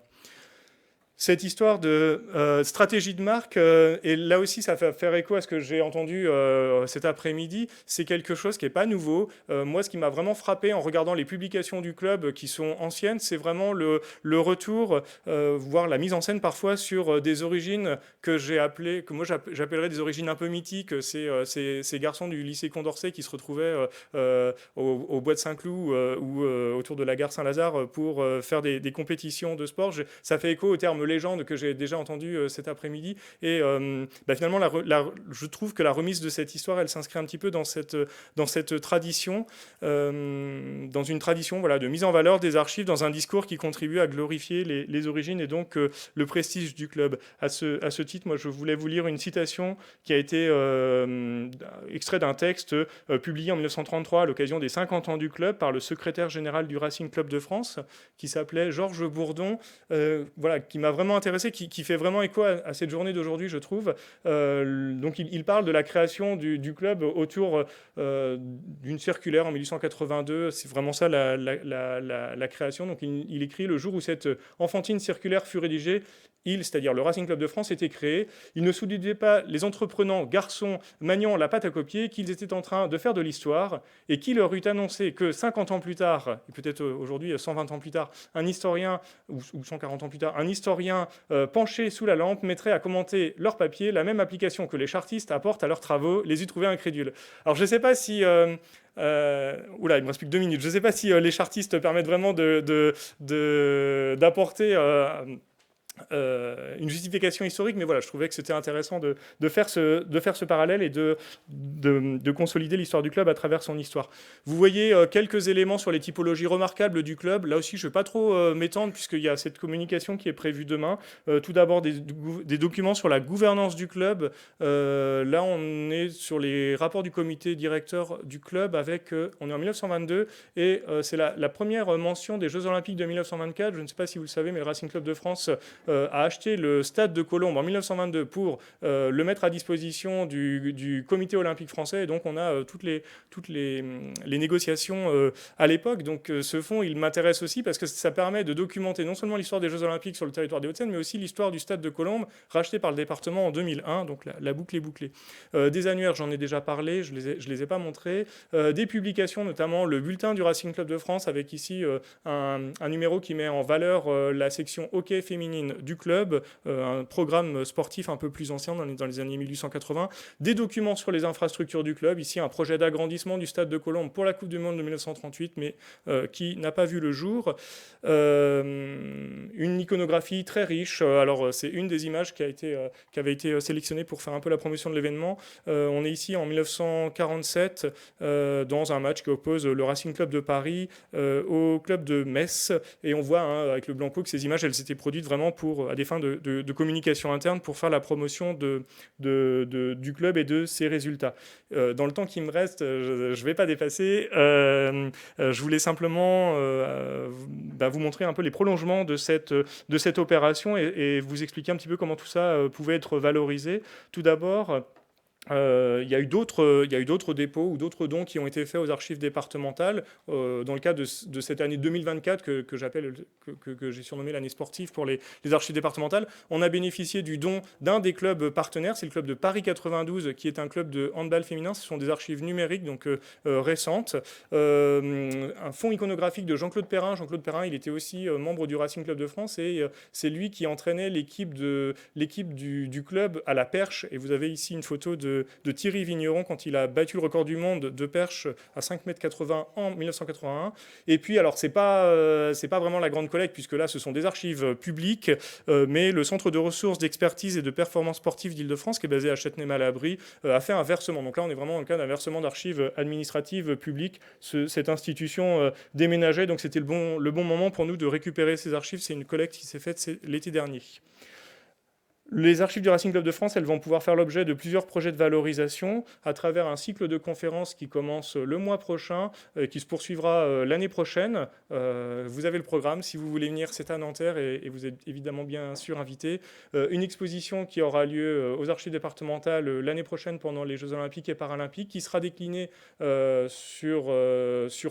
Cette histoire de stratégie de marque, et là aussi ça va faire écho à ce que j'ai entendu cet après-midi, c'est quelque chose qui n'est pas nouveau. Moi, ce qui m'a vraiment frappé en regardant les publications du club qui sont anciennes, c'est vraiment le retour, voire la mise en scène parfois sur des origines que moi j'appellerais des origines un peu mythiques. Ces garçons du lycée Condorcet qui se retrouvaient au Bois de Saint-Cloud ou autour de la gare Saint-Lazare pour faire des compétitions de sport. Ça fait écho au terme légende que j'ai déjà entendu cet après-midi et finalement je trouve que la remise de cette histoire elle s'inscrit un petit peu dans cette tradition dans une tradition de mise en valeur des archives dans un discours qui contribue à glorifier les origines et donc le prestige du club. À ce titre, moi je voulais vous lire une citation qui a été extrait d'un texte publié en 1933 à l'occasion des 50 ans du club par le secrétaire général du Racing Club de France qui s'appelait Georges Bourdon, qui m'a vraiment intéressé, qui fait vraiment écho à cette journée d'aujourd'hui, je trouve. Donc il parle de la création du club autour d'une circulaire en 1882. C'est vraiment ça la création. Donc il écrit: le jour où cette enfantine circulaire fut rédigée, c'est-à-dire le Racing Club de France, était créé. Il ne soudait pas les entreprenants garçons maniant la pâte à copier qu'ils étaient en train de faire de l'histoire, et qui leur eût annoncé que 50 ans plus tard, et peut-être aujourd'hui 120 ans plus tard, un historien, ou 140 ans plus tard, un historien penché sous la lampe mettrait à commenter leur papier la même application que les chartistes apportent à leurs travaux, les eût trouvés incrédules. Alors je ne sais pas si... oula, il me reste plus que 2 minutes. Je ne sais pas si les chartistes permettent vraiment d'apporter... une justification historique, mais voilà, je trouvais que c'était intéressant de faire ce parallèle et de consolider l'histoire du club à travers son histoire. Vous voyez quelques éléments sur les typologies remarquables du club. Là aussi, je ne vais pas trop m'étendre, puisqu'il y a cette communication qui est prévue demain. Tout d'abord, des documents sur la gouvernance du club. Là, on est sur les rapports du comité directeur du club, on est en 1922, et c'est la première mention des Jeux Olympiques de 1924. Je ne sais pas si vous le savez, mais le Racing Club de France a acheté le stade de Colombes en 1922 pour le mettre à disposition du comité olympique français. Et donc, on a toutes les négociations à l'époque. Donc, ce fonds, il m'intéresse aussi parce que ça permet de documenter non seulement l'histoire des Jeux Olympiques sur le territoire des Hauts-de-Seine, mais aussi l'histoire du stade de Colombes, racheté par le département en 2001. Donc, la boucle est bouclée. Des annuaires, j'en ai déjà parlé, je les ai pas montrés. Des publications, notamment le bulletin du Racing Club de France, avec ici un numéro qui met en valeur la section hockey féminine du club, un programme sportif un peu plus ancien dans les années 1880, des documents sur les infrastructures du club, ici un projet d'agrandissement du stade de Colombes pour la Coupe du Monde de 1938, mais qui n'a pas vu le jour. Une iconographie très riche, alors c'est une des images qui avait été sélectionnée pour faire un peu la promotion de l'événement. On est ici en 1947 dans un match qui oppose le Racing Club de Paris au club de Metz, et on voit avec le Blanco que ces images, elles s'étaient produites vraiment à des fins de communication interne pour faire la promotion du club et de ses résultats. Dans le temps qui me reste, je ne vais pas dépasser. Je voulais simplement vous montrer un peu les prolongements de cette opération et vous expliquer un petit peu comment tout ça pouvait être valorisé. Tout d'abord, il y a eu d'autres dépôts ou d'autres dons qui ont été faits aux archives départementales dans le cadre de cette année 2024 que j'ai surnommé l'année sportive pour les archives départementales. On a bénéficié du don d'un des clubs partenaires, c'est le club de Paris 92, qui est un club de handball féminin. Ce sont des archives numériques, donc récentes. Un fonds iconographique de Jean-Claude Perrin. Jean-Claude Perrin, il était aussi membre du Racing Club de France, et c'est lui qui entraînait l'équipe du club à la perche. Et vous avez ici une photo de Thierry Vigneron quand il a battu le record du monde de perche à 5,80 m en 1981. Et puis, alors, c'est pas vraiment la grande collecte, puisque là, ce sont des archives publiques, mais le Centre de ressources, d'expertise et de performance sportive d'Île-de-France, qui est basé à Châtenay-Malabry, a fait un versement. Donc là, on est vraiment dans le cas d'un versement d'archives administratives publiques. Cette institution déménageait, donc c'était le bon moment pour nous de récupérer ces archives. C'est une collecte qui s'est faite l'été dernier. Les archives du Racing Club de France, elles vont pouvoir faire l'objet de plusieurs projets de valorisation à travers un cycle de conférences qui commence le mois prochain, qui se poursuivra l'année prochaine. Vous avez le programme, si vous voulez venir, c'est à Nanterre et vous êtes évidemment bien sûr invité. Une exposition qui aura lieu aux archives départementales l'année prochaine pendant les Jeux Olympiques et Paralympiques, qui sera déclinée sur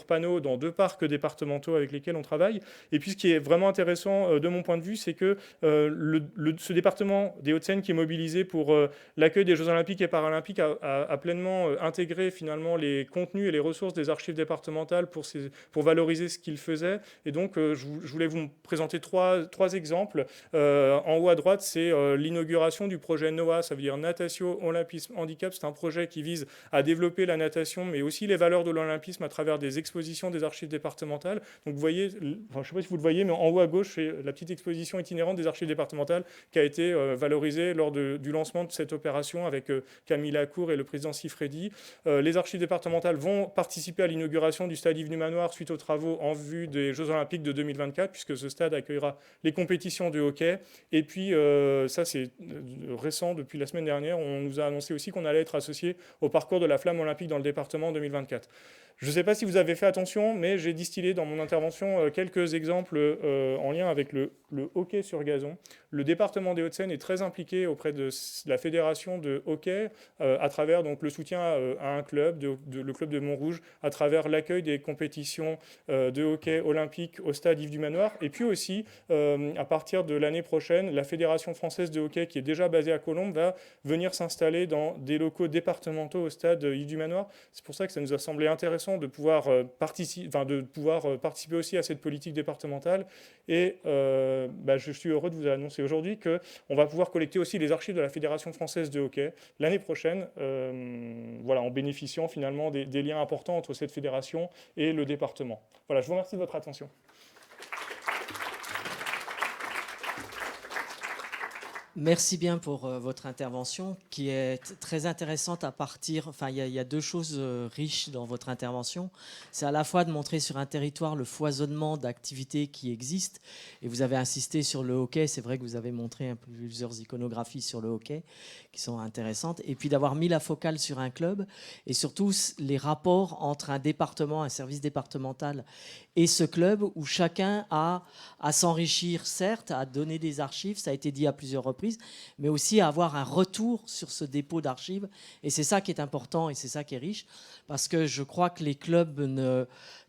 panneaux dans 2 parcs départementaux avec lesquels on travaille. Et puis ce qui est vraiment intéressant de mon point de vue, c'est que ce département des Hauts-de-Seine qui est mobilisé pour l'accueil des Jeux Olympiques et Paralympiques a pleinement intégré finalement les contenus et les ressources des archives départementales pour valoriser ce qu'ils faisaient. Et donc, je voulais vous présenter trois exemples. En haut à droite, c'est l'inauguration du projet NOAH, ça veut dire Natatio Olympisme Handicap. C'est un projet qui vise à développer la natation, mais aussi les valeurs de l'olympisme à travers des expositions des archives départementales. Donc, vous voyez, je ne sais pas si vous le voyez, mais en haut à gauche, c'est la petite exposition itinérante des archives départementales qui a été valorisé lors du lancement de cette opération avec Camille Lacour et le président Sifredi. Les archives départementales vont participer à l'inauguration du stade Yves Numanoir suite aux travaux en vue des Jeux Olympiques de 2024, puisque ce stade accueillera les compétitions de hockey. Et puis, ça c'est récent, depuis la semaine dernière, on nous a annoncé aussi qu'on allait être associé au parcours de la flamme olympique dans le département en 2024. Je ne sais pas si vous avez fait attention, mais j'ai distillé dans mon intervention quelques exemples en lien avec le hockey sur gazon. Le département des Hauts-de-Seine est très impliqué auprès de la fédération de hockey à travers donc, le soutien à un club, le club de Montrouge, à travers l'accueil des compétitions de hockey olympique au stade Yves du Manoir. Et puis aussi, à partir de l'année prochaine, la Fédération française de hockey, qui est déjà basée à Colombes, va venir s'installer dans des locaux départementaux au stade Yves du Manoir. C'est pour ça que ça nous a semblé intéressant de pouvoir participer aussi à cette politique départementale. Et je suis heureux de vous annoncer aujourd'hui qu'on va pouvoir collecter aussi les archives de la Fédération française de hockey l'année prochaine, en bénéficiant finalement des liens importants entre cette fédération et le département. Voilà, je vous remercie de votre attention. Merci bien pour votre intervention qui est très intéressante à partir. Enfin, il y a deux choses riches dans votre intervention. C'est à la fois de montrer sur un territoire le foisonnement d'activités qui existent. Et vous avez insisté sur le hockey. C'est vrai que vous avez montré plusieurs iconographies sur le hockey qui sont intéressantes. Et puis d'avoir mis la focale sur un club et surtout les rapports entre un département, un service départemental et ce club où chacun a à s'enrichir, certes, à donner des archives. Ça a été dit à plusieurs reprises, mais aussi à avoir un retour sur ce dépôt d'archives. Et c'est ça qui est important et c'est ça qui est riche, parce que je crois que les clubs ne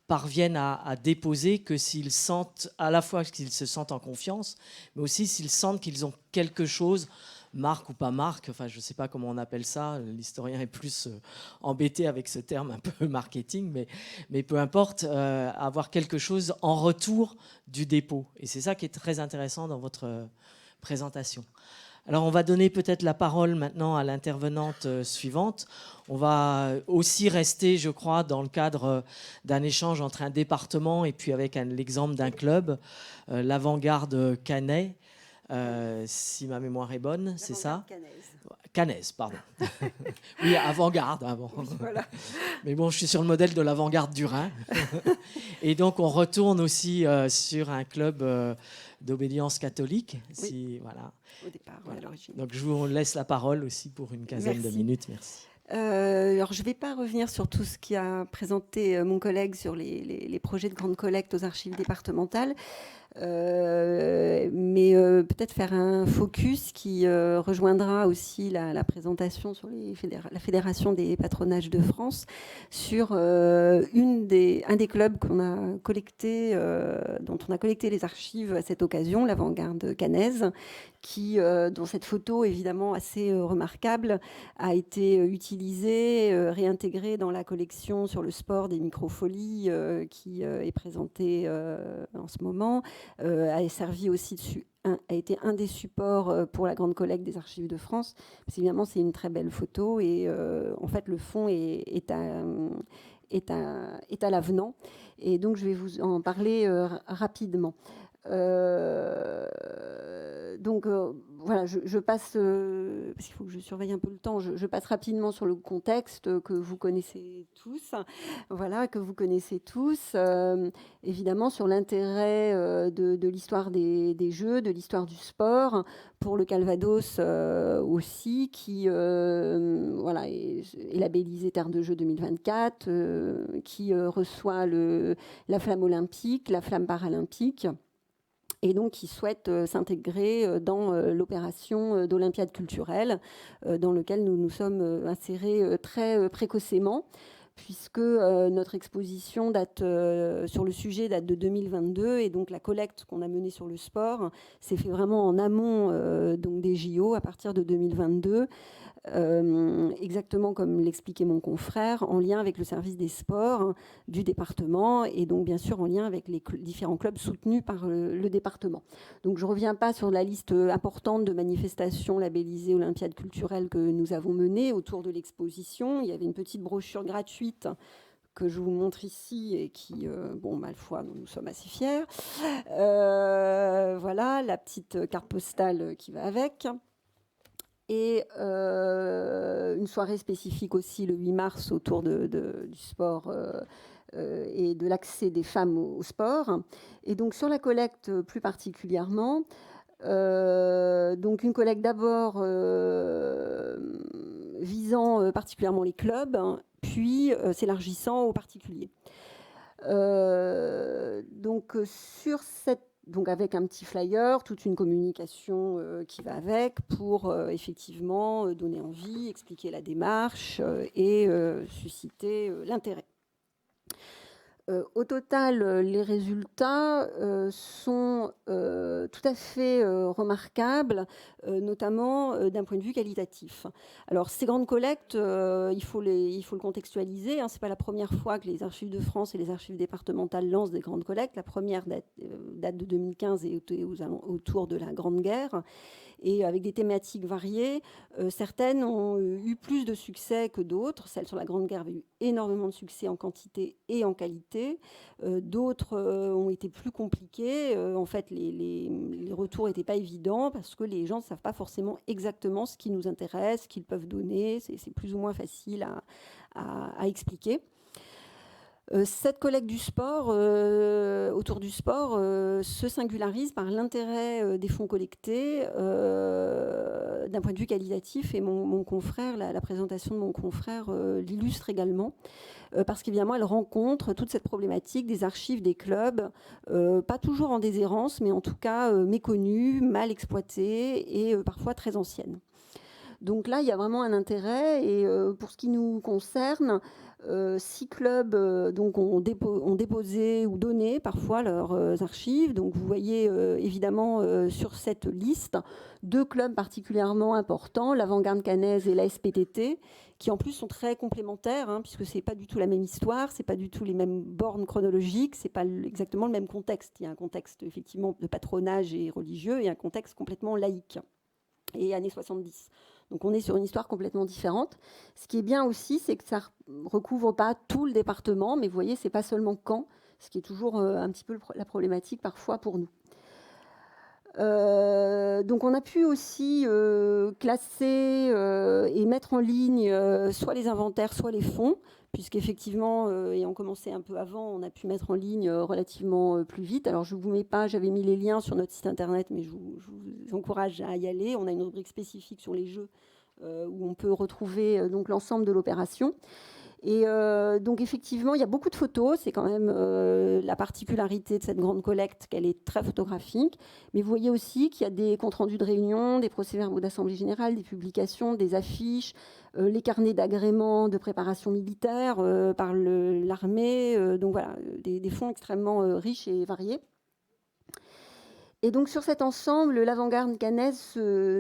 parviennent à déposer que s'ils sentent, à la fois qu'ils se sentent en confiance, mais aussi s'ils sentent qu'ils ont quelque chose, marque ou pas marque, enfin je ne sais pas comment on appelle ça, l'historien est plus embêté avec ce terme un peu marketing, mais peu importe, avoir quelque chose en retour du dépôt. Et c'est ça qui est très intéressant dans votre présentation. Alors on va donner peut-être la parole maintenant à l'intervenante suivante. On va aussi rester, je crois, dans le cadre d'un échange entre un département et puis avec l'exemple d'un club, l'Avant-Garde Canet, si ma mémoire est bonne, c'est ça ? Canaise, pardon. Oui, avant-garde. Avant. Oui, voilà. Mais bon, je suis sur le modèle de l'avant-garde du Rhin. Et donc, on retourne aussi sur un club d'obédience catholique. Oui. Voilà. Au départ, voilà. à l'origine. Donc, je vous laisse la parole aussi pour une quinzaine de minutes. Merci. Alors, je ne vais pas revenir sur tout ce qu'a présenté mon collègue sur les projets de grande collecte aux archives départementales. Mais peut-être faire un focus qui rejoindra aussi la présentation sur la Fédération des patronages de France sur un des clubs qu'on a collecté, dont on a collecté les archives à cette occasion, l'Avant-Garde Canaise, dont cette photo évidemment assez remarquable a été utilisée, réintégrée dans la collection sur le sport des microfolies qui est présentée en ce moment. A servi aussi a été un des supports pour la grande collecte des archives de France. Parce qu'évidemment, c'est une très belle photo et en fait, le fond est à l'avenant. Et donc, je vais vous en parler rapidement. Voilà, je passe, parce qu'il faut que je surveille un peu le temps, je passe rapidement sur le contexte que vous connaissez tous. Voilà, que vous connaissez tous. Évidemment, sur l'intérêt de l'histoire des jeux, de l'histoire du sport, pour le Calvados aussi, qui est labellisé Terre de Jeux 2024, qui reçoit la flamme olympique, la flamme paralympique, et donc qui souhaite s'intégrer dans l'opération d'Olympiade culturelle, dans laquelle nous nous sommes insérés très précocement, puisque notre exposition sur le sujet date de 2022, et donc la collecte qu'on a menée sur le sport s'est fait vraiment en amont donc des JO à partir de 2022. Exactement comme l'expliquait mon confrère, en lien avec le service des sports du département et donc bien sûr en lien avec les différents clubs soutenus par le département. Donc je ne reviens pas sur la liste importante de manifestations labellisées Olympiade culturelle que nous avons menées autour de l'exposition. Il y avait une petite brochure gratuite que je vous montre ici et qui, ma foi, nous sommes assez fiers. Voilà, la petite carte postale qui va avec. Et une soirée spécifique aussi le 8 mars autour du sport et de l'accès des femmes au sport. Et donc sur la collecte plus particulièrement, donc une collecte d'abord visant particulièrement les clubs, puis s'élargissant aux particuliers. Donc avec un petit flyer, toute une communication qui va avec pour effectivement donner envie, expliquer la démarche et susciter l'intérêt. Au total, les résultats sont tout à fait remarquables, notamment d'un point de vue qualitatif. Alors, ces grandes collectes, il faut le contextualiser. Ce n'est pas la première fois que les Archives de France et les Archives départementales lancent des grandes collectes. La première date de 2015 et autour de la Grande Guerre. Et avec des thématiques variées, certaines ont eu plus de succès que d'autres. Celle sur la Grande Guerre avait eu énormément de succès en quantité et en qualité. D'autres ont été plus compliquées. En fait, les retours n'étaient pas évidents parce que les gens ne savent pas forcément exactement ce qui nous intéresse, ce qu'ils peuvent donner. C'est plus ou moins facile à expliquer. Cette collecte du sport, autour du sport, se singularise par l'intérêt des fonds collectés d'un point de vue qualitatif, et mon confrère, la présentation de mon confrère l'illustre également, parce qu'évidemment elle rencontre toute cette problématique des archives des clubs, pas toujours en déshérence, mais en tout cas méconnues, mal exploitées et parfois très anciennes. Donc là, il y a vraiment un intérêt, et pour ce qui nous concerne, 6 clubs ont déposé ou donné parfois leurs archives. Donc vous voyez évidemment sur cette liste 2 clubs particulièrement importants, l'Avant-Garde Caennaise et la SPTT, qui en plus sont très complémentaires, puisque c'est pas du tout la même histoire, c'est pas du tout les mêmes bornes chronologiques, c'est pas exactement le même contexte. Il y a un contexte effectivement de patronage et religieux et un contexte complètement laïque et années 70. Donc on est sur une histoire complètement différente. Ce qui est bien aussi, c'est que ça ne recouvre pas tout le département, mais vous voyez, c'est pas seulement Caen, ce qui est toujours un petit peu la problématique parfois pour nous. Donc on a pu aussi classer et mettre en ligne soit les inventaires, soit les fonds, puisqu'effectivement, ayant commencé un peu avant, on a pu mettre en ligne relativement plus vite. Alors je ne vous mets pas, j'avais mis les liens sur notre site internet, mais je vous encourage à y aller. On a une rubrique spécifique sur les jeux où on peut retrouver donc l'ensemble de l'opération. Et donc effectivement, il y a beaucoup de photos. C'est quand même la particularité de cette grande collecte, qu'elle est très photographique. Mais vous voyez aussi qu'il y a des comptes rendus de réunions, des procès-verbaux d'assemblée générale, des publications, des affiches, les carnets d'agrément de préparation militaire par l'armée. Donc voilà, des fonds extrêmement riches et variés. Et donc sur cet ensemble, l'Avant-Garde caennaise se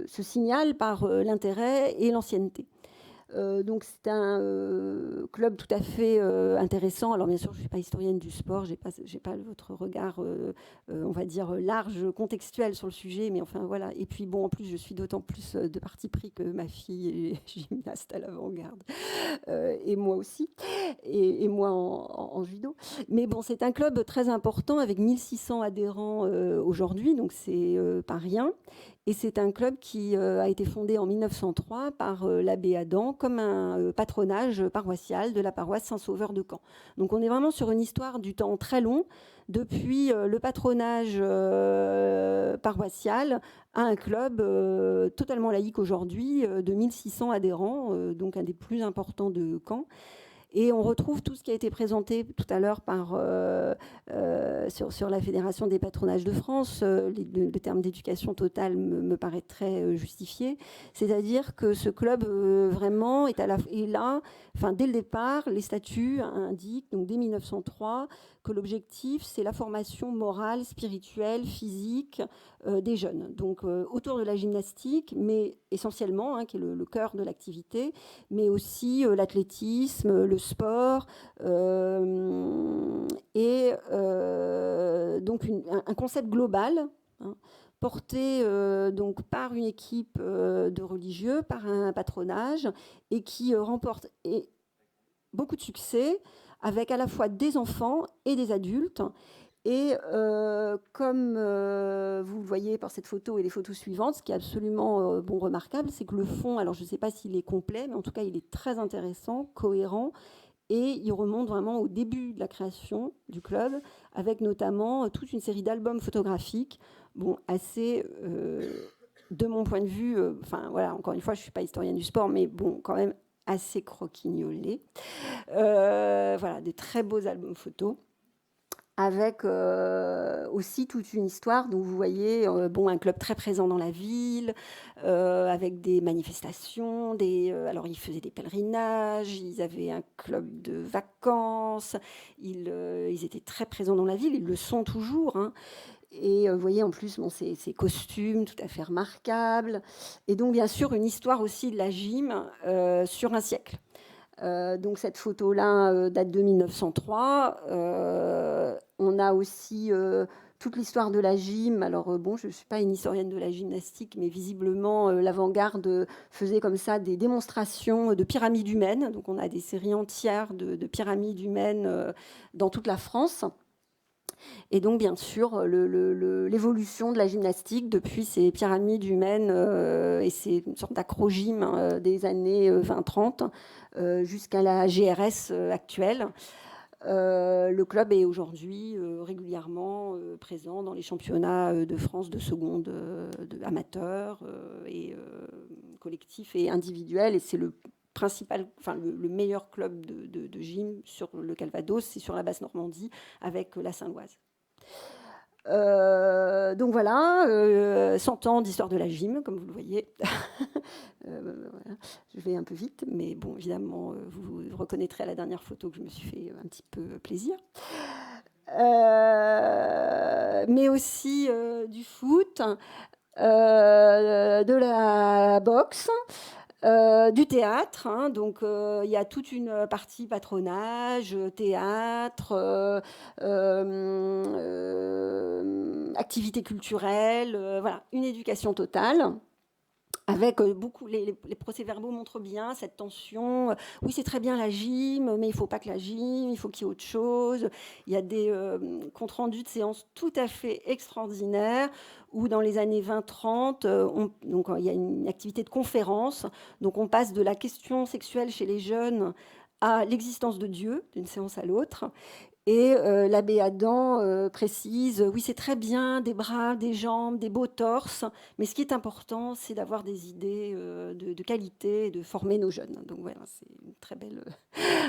signale par l'intérêt et l'ancienneté. Donc c'est un club tout à fait intéressant. Alors bien sûr, je ne suis pas historienne du sport, j'ai pas votre regard, on va dire large, contextuel sur le sujet, mais enfin voilà. Et puis bon, en plus, je suis d'autant plus de parti pris que ma fille est gymnaste à l'Avant-Garde, et moi aussi, et moi en judo. Mais bon, c'est un club très important avec 1600 adhérents aujourd'hui, donc c'est pas rien. Et c'est un club qui a été fondé en 1903 par l'abbé Adam comme un patronage paroissial de la paroisse Saint-Sauveur de Caen. Donc on est vraiment sur une histoire du temps très long, depuis le patronage paroissial à un club totalement laïque aujourd'hui, de 1600 adhérents, donc un des plus importants de Caen. Et on retrouve tout ce qui a été présenté tout à l'heure sur la Fédération des patronages de France. Le terme d'éducation totale me paraît très justifié. C'est-à-dire que ce club vraiment est là. Enfin, dès le départ, les statuts indiquent, donc dès 1903, que l'objectif, c'est la formation morale, spirituelle, physique des jeunes. Donc autour de la gymnastique, mais essentiellement, qui est le cœur de l'activité, mais aussi l'athlétisme, le sport, et donc un concept global, porté donc par une équipe de religieux, par un patronage, et qui remporte beaucoup de succès, avec à la fois des enfants et des adultes. Et comme vous le voyez par cette photo et les photos suivantes, ce qui est absolument remarquable, c'est que le fond, alors je ne sais pas s'il est complet, mais en tout cas il est très intéressant, cohérent, et il remonte vraiment au début de la création du club, avec notamment toute une série d'albums photographiques, assez, de mon point de vue, enfin voilà, encore une fois, je ne suis pas historienne du sport, mais bon, quand même assez croquignolés. Voilà, des très beaux albums photos, avec aussi toute une histoire. Donc vous voyez, un club très présent dans la ville, avec des manifestations, alors ils faisaient des pèlerinages, ils avaient un club de vacances, ils étaient très présents dans la ville, ils le sont toujours, hein. Et vous voyez en plus ces costumes tout à fait remarquables. Et donc bien sûr une histoire aussi de la gym sur un siècle. Donc cette photo-là date de 1903. On a aussi toute l'histoire de la gym. Alors je ne suis pas une historienne de la gymnastique, mais visiblement l'avant-garde faisait comme ça des démonstrations de pyramides humaines. Donc on a des séries entières de pyramides humaines dans toute la France. Et donc, bien sûr, l'évolution de la gymnastique depuis ces pyramides humaines et c'est une sorte d'acrogym des années 20-30 jusqu'à la GRS actuelle. Le club est aujourd'hui régulièrement présent dans les championnats de France de seconde amateurs et collectifs et individuels. Et c'est le meilleur club de gym sur le Calvados, c'est sur la Basse-Normandie avec la Saint-Loise. Donc voilà, 100 ans d'histoire de la gym, comme vous le voyez. Voilà. Je vais un peu vite, mais bon, évidemment, vous reconnaîtrez à la dernière photo que je me suis fait un petit peu plaisir. Mais aussi du foot, de la boxe, du théâtre, hein. Donc il y a toute une partie patronage, théâtre, activités culturelles, voilà, une éducation totale. Avec beaucoup, les procès-verbaux montrent bien cette tension. Oui, c'est très bien la gym, mais il ne faut pas que la gym, il faut qu'il y ait autre chose. Il y a des comptes rendus de séances tout à fait extraordinaires où dans les années 20-30, donc il y a une activité de conférence. Donc on passe de la question sexuelle chez les jeunes à l'existence de Dieu, d'une séance à l'autre. Et l'abbé Adam précise, oui, c'est très bien, des bras, des jambes, des beaux torses, mais ce qui est important, c'est d'avoir des idées de qualité et de former nos jeunes. Donc voilà, c'est une très belle,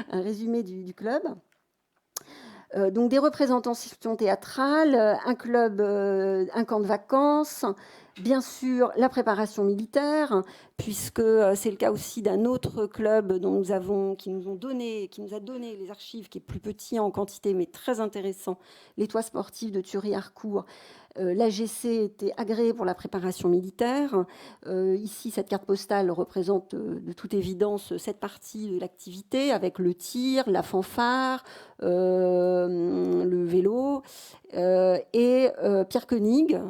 un résumé du club. Donc des représentations théâtrales, un club, un camp de vacances, bien sûr la préparation militaire, puisque c'est le cas aussi d'un autre club qui nous a donné les archives, qui est plus petit en quantité mais très intéressant, l'Étoile sportive de Thury-Harcourt. L'AGC était agréé pour la préparation militaire. Ici, cette carte postale représente de toute évidence cette partie de l'activité avec le tir, la fanfare, le vélo. Et Pierre Koenig,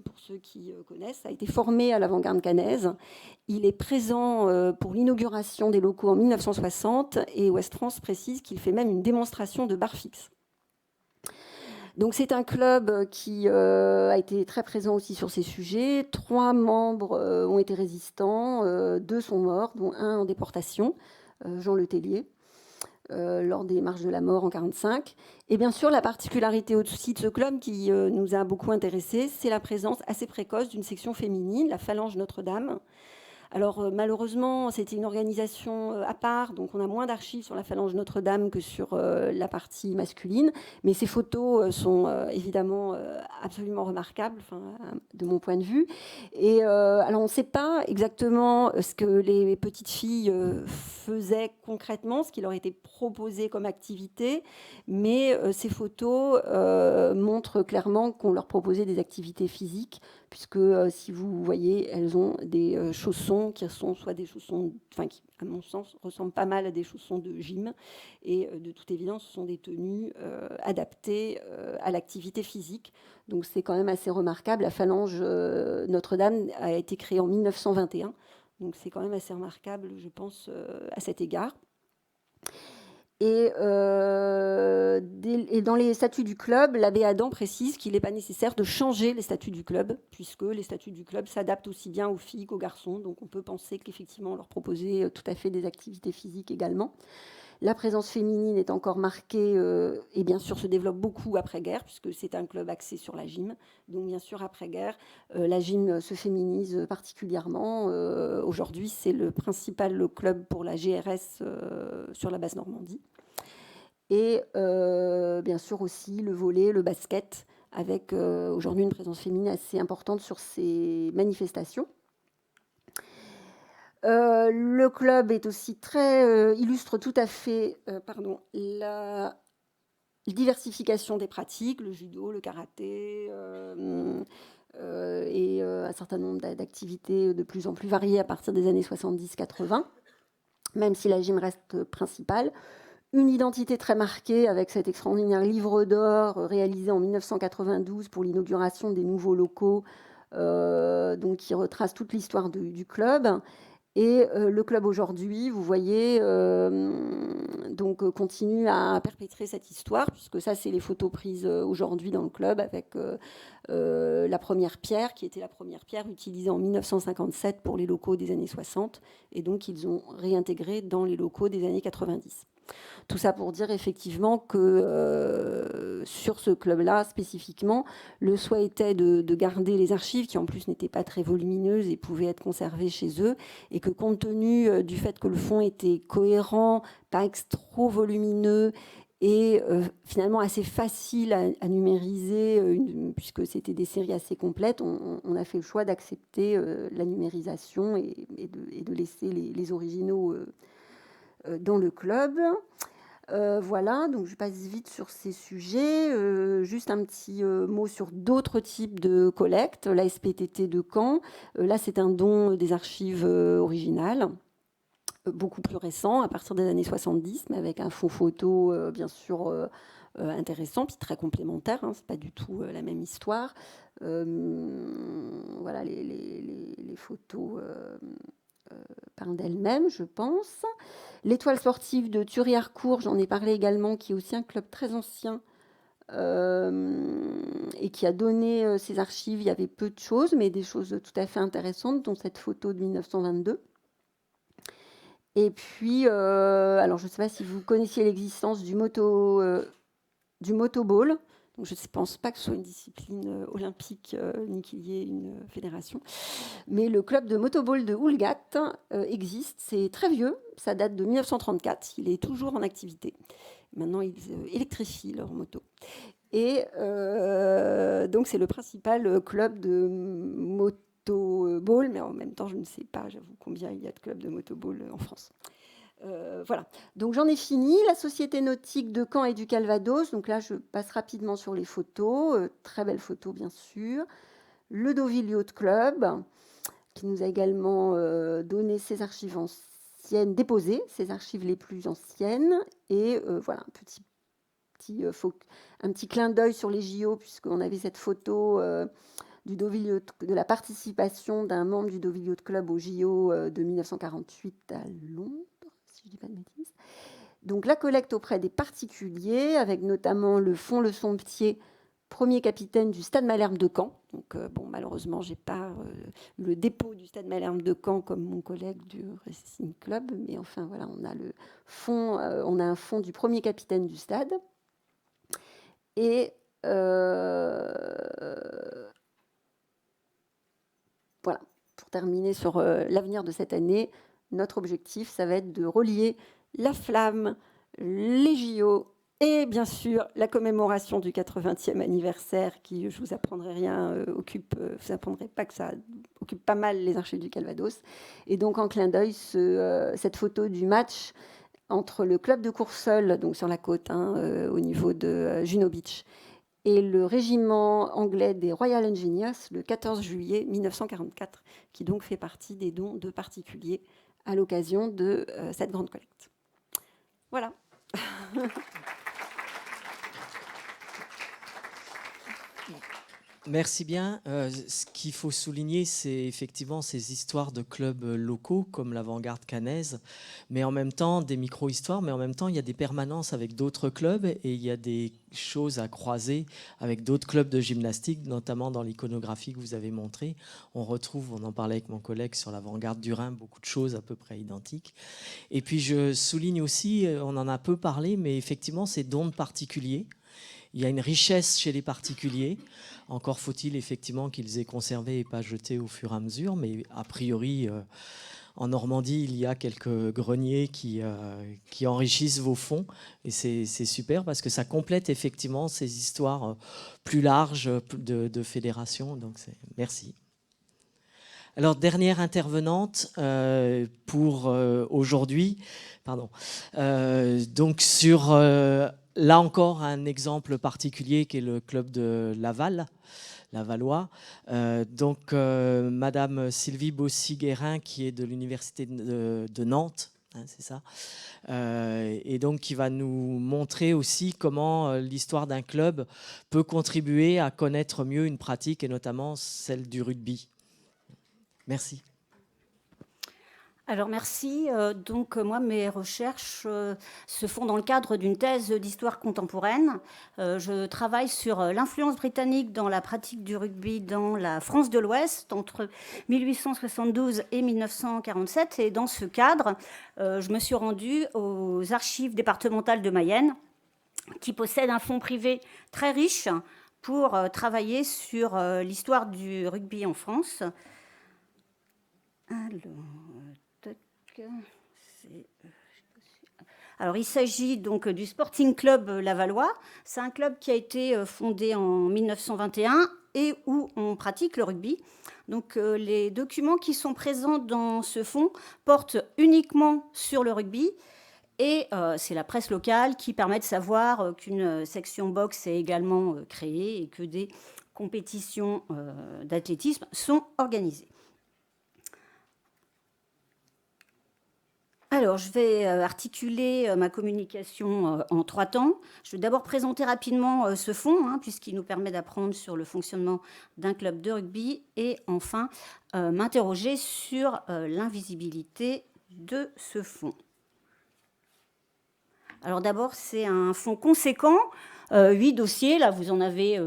pour ceux qui connaissent, a été formé à l'avant-garde caennaise. Il est présent pour l'inauguration des locaux en 1960 et Ouest France précise qu'il fait même une démonstration de barre fixe. Donc c'est un club qui a été très présent aussi sur ces sujets. 3 membres ont été résistants, 2 sont morts, dont un en déportation, Jean Letellier, lors des marches de la mort en 1945. Et bien sûr, la particularité aussi de ce club qui nous a beaucoup intéressés, c'est la présence assez précoce d'une section féminine, la Phalange Notre-Dame. Alors malheureusement, c'était une organisation à part, donc on a moins d'archives sur la Phalange Notre-Dame que sur la partie masculine, mais ces photos sont évidemment absolument remarquables, de mon point de vue. Et alors on ne sait pas exactement ce que les petites filles faisaient concrètement, ce qui leur était proposé comme activité, mais ces photos montrent clairement qu'on leur proposait des activités physiques, puisque si vous voyez, elles ont des chaussons qui sont soit des chaussons, qui, à mon sens, ressemblent pas mal à des chaussons de gym. Et de toute évidence, ce sont des tenues adaptées à l'activité physique. Donc c'est quand même assez remarquable. La Phalange Notre-Dame a été créée en 1921. Donc c'est quand même assez remarquable, je pense, à cet égard. Et dans les statuts du club, l'abbé Adam précise qu'il n'est pas nécessaire de changer les statuts du club, puisque les statuts du club s'adaptent aussi bien aux filles qu'aux garçons. Donc on peut penser qu'effectivement on leur proposait tout à fait des activités physiques également. La présence féminine est encore marquée et bien sûr se développe beaucoup après-guerre, puisque c'est un club axé sur la gym. Donc bien sûr, après-guerre, la gym se féminise particulièrement. Aujourd'hui, c'est le principal club pour la GRS sur la base Normandie. Et bien sûr aussi le volley, le basket, avec aujourd'hui une présence féminine assez importante sur ces manifestations. Le club est aussi illustre tout à fait la diversification des pratiques, le judo, le karaté, et un certain nombre d'activités de plus en plus variées à partir des années 70-80, même si la gym reste principale. Une identité très marquée avec cet extraordinaire livre d'or réalisé en 1992 pour l'inauguration des nouveaux locaux, donc qui retrace toute l'histoire du club. Et le club aujourd'hui, vous voyez, donc continue à perpétrer cette histoire, puisque ça, c'est les photos prises aujourd'hui dans le club avec la première pierre, qui était la première pierre utilisée en 1957 pour les locaux des années 60, et donc ils ont réintégré dans les locaux des années 90. Tout ça pour dire effectivement que sur ce club-là, spécifiquement, le souhait était de garder les archives, qui en plus n'étaient pas très volumineuses et pouvaient être conservées chez eux, et que compte tenu du fait que le fond était cohérent, pas trop volumineux, et finalement assez facile à numériser, puisque c'était des séries assez complètes, on a fait le choix d'accepter la numérisation et de laisser les originaux dans le club. Voilà, donc je passe vite sur ces sujets. Juste un petit mot sur d'autres types de collectes. La SPTT de Caen, là c'est un don des archives originales, beaucoup plus récent, à partir des années 70, mais avec un fond photo bien sûr intéressant, puis très complémentaire, hein, c'est pas du tout la même histoire. Voilà, les photos parlent d'elles-mêmes, je pense. L'Étoile sportive de Thury-Harcourt, j'en ai parlé également, qui est aussi un club très ancien et qui a donné ses archives. Il y avait peu de choses, mais des choses tout à fait intéressantes, dont cette photo de 1922. Et puis, alors je ne sais pas si vous connaissiez l'existence du motoball. Donc, je ne pense pas que ce soit une discipline olympique ni qu'il y ait une fédération. Mais le club de motoball de Houlgat existe. C'est très vieux. Ça date de 1934. Il est toujours en activité. Maintenant, ils électrifient leurs motos. Et donc, c'est le principal club de motoball. Mais en même temps, je ne sais pas, j'avoue, combien il y a de clubs de motoball en France. Voilà, donc j'en ai fini. La Société nautique de Caen et du Calvados, donc là je passe rapidement sur les photos, très belles photos bien sûr. Le Deauville Yacht Club, qui nous a également donné ses archives anciennes, déposé ses archives les plus anciennes, et voilà, un petit clin d'œil sur les JO, puisqu'on avait cette photo du Deauville Yacht, de la participation d'un membre du Deauville Yacht Club au JO de 1948 à Londres, si je ne dis pas de bêtises. Donc la collecte auprès des particuliers, avec notamment le fonds Le Somptier, premier capitaine du Stade Malherbe de Caen. Donc bon, malheureusement, j'ai pas le dépôt du Stade Malherbe de Caen comme mon collègue du Racing Club, mais enfin voilà, on a le fonds, on a un fonds du premier capitaine du stade. Et voilà, pour terminer sur l'avenir de cette année, notre objectif, ça va être de relier la flamme, les JO et bien sûr la commémoration du 80e anniversaire qui, je ne vous apprendrai rien, vous apprendrez pas que ça occupe pas mal les archives du Calvados. Et donc en clin d'œil, cette photo du match entre le club de Courseulles, donc sur la côte, hein, au niveau de Juno Beach, et le régiment anglais des Royal Engineers le 14 juillet 1944, qui donc fait partie des dons de particuliers à l'occasion de cette grande collecte. Voilà. Merci bien. Ce qu'il faut souligner, c'est effectivement ces histoires de clubs locaux comme l'Avant-Garde Cannaise, mais en même temps des micro-histoires, mais en même temps il y a des permanences avec d'autres clubs et il y a des choses à croiser avec d'autres clubs de gymnastique, notamment dans l'iconographie que vous avez montrée. On retrouve, on en parlait avec mon collègue sur l'Avant-Garde du Rhin, beaucoup de choses à peu près identiques. Et puis je souligne aussi, on en a peu parlé, mais effectivement ces dons de particuliers. Il y a une richesse chez les particuliers. Encore faut-il effectivement qu'ils aient conservé et pas jeté au fur et à mesure. Mais a priori, en Normandie, il y a quelques greniers qui enrichissent vos fonds. Et c'est super parce que ça complète effectivement ces histoires plus larges de fédération. Donc merci. Alors, dernière intervenante pour aujourd'hui. Pardon. Donc sur... là encore, un exemple particulier qui est le club de Laval, Lavallois. Madame Sylvie Bossy-Guérin, qui est de l'université de Nantes, hein, c'est ça, et donc qui va nous montrer aussi comment l'histoire d'un club peut contribuer à connaître mieux une pratique, et notamment celle du rugby. Merci. Alors merci. Moi, mes recherches se font dans le cadre d'une thèse d'histoire contemporaine. Je travaille sur l'influence britannique dans la pratique du rugby dans la France de l'Ouest entre 1872 et 1947. Et dans ce cadre, je me suis rendue aux archives départementales de Mayenne, qui possèdent un fonds privé très riche pour travailler sur l'histoire du rugby en France. Alors, il s'agit donc du Sporting Club Lavallois. C'est un club qui a été fondé en 1921 et où on pratique le rugby. Donc, les documents qui sont présents dans ce fonds portent uniquement sur le rugby. Et c'est la presse locale qui permet de savoir qu'une section boxe est également créée et que des compétitions d'athlétisme sont organisées. Alors, je vais articuler ma communication en 3 temps. Je vais d'abord présenter rapidement ce fonds, puisqu'il nous permet d'apprendre sur le fonctionnement d'un club de rugby, et enfin m'interroger sur l'invisibilité de ce fonds. Alors d'abord, c'est un fonds conséquent, 8 dossiers, là vous en avez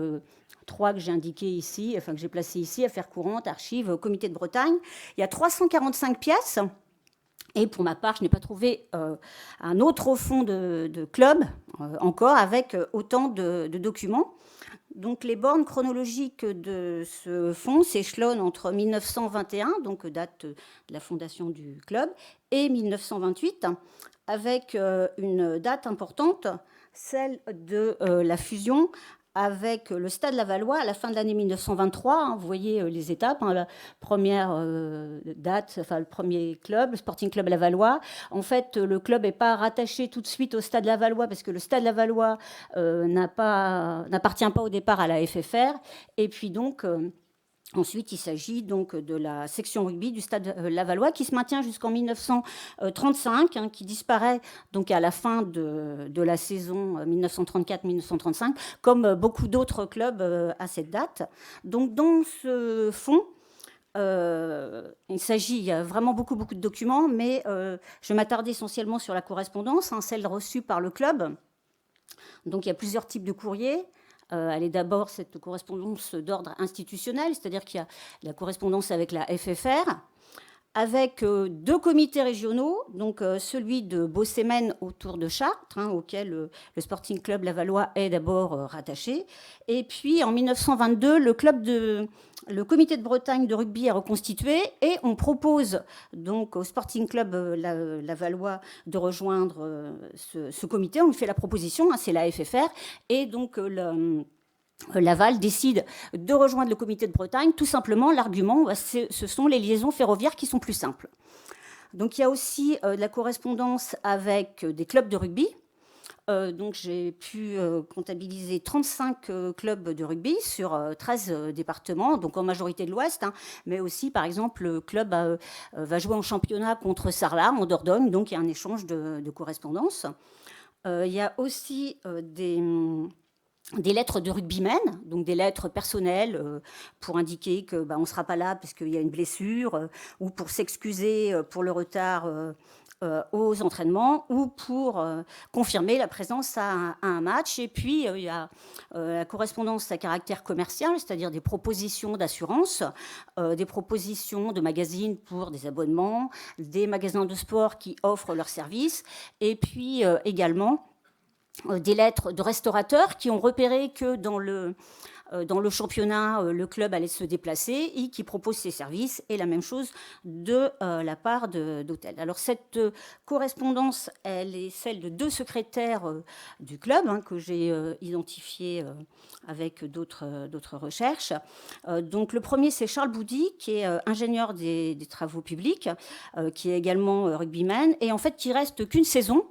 3 que j'ai indiqués ici, enfin que j'ai placés ici, affaires courantes, archives, comité de Bretagne. Il y a 345 pièces. Et pour ma part, je n'ai pas trouvé un autre fonds de club encore avec autant de documents. Donc les bornes chronologiques de ce fonds s'échelonnent entre 1921, donc date de la fondation du club, et 1928, avec une date importante, celle de la fusion avec le Stade Lavallois à la fin de l'année 1923. Vous voyez les étapes. La première date, enfin le premier club, le Sporting Club Lavallois. En fait, le club n'est pas rattaché tout de suite au Stade Lavallois parce que le Stade Lavallois n'appartient pas au départ à la FFR. Et puis donc... Ensuite, il s'agit donc de la section rugby du Stade Lavallois qui se maintient jusqu'en 1935, qui disparaît donc à la fin de la saison 1934-1935, comme beaucoup d'autres clubs à cette date. Donc, dans ce fonds, il y a vraiment beaucoup de documents, mais je m'attarde essentiellement sur la correspondance, celle reçue par le club. Donc, il y a plusieurs types de courriers. Elle est d'abord cette correspondance d'ordre institutionnel, c'est-à-dire qu'il y a la correspondance avec la FFR, avec 2 comités régionaux, donc celui de Beausémène autour de Chartres, auquel le Sporting Club Lavallois est d'abord rattaché, et puis en 1922, le comité de Bretagne de rugby est reconstitué et on propose donc au Sporting Club Lavallois de rejoindre ce comité. On lui fait la proposition, c'est la FFR, et donc Laval décide de rejoindre le comité de Bretagne. Tout simplement, l'argument, ce sont les liaisons ferroviaires qui sont plus simples. Donc il y a aussi de la correspondance avec des clubs de rugby. Donc j'ai pu comptabiliser 35 clubs de rugby sur 13 départements, donc en majorité de l'Ouest, mais aussi par exemple le club va jouer en championnat contre Sarlat en Dordogne, donc il y a un échange de correspondance. Il y a aussi des lettres de rugbymen, donc des lettres personnelles pour indiquer que on ne sera pas là parce qu'il y a une blessure, ou pour s'excuser pour le retard aux entraînements, ou pour confirmer la présence à un match. Et puis il y a la correspondance à caractère commercial, c'est-à-dire des propositions d'assurance, des propositions de magazines pour des abonnements, des magasins de sport qui offrent leurs services, et puis également des lettres de restaurateurs qui ont repéré que dans le championnat, le club allait se déplacer et qui propose ses services, et la même chose de la part d'hôtels. Alors cette correspondance, elle est celle de 2 secrétaires du club, que j'ai identifiés avec d'autres recherches. Donc le premier, c'est Charles Boudy, qui est ingénieur des travaux publics, qui est également rugbyman, et en fait qui reste qu'une saison,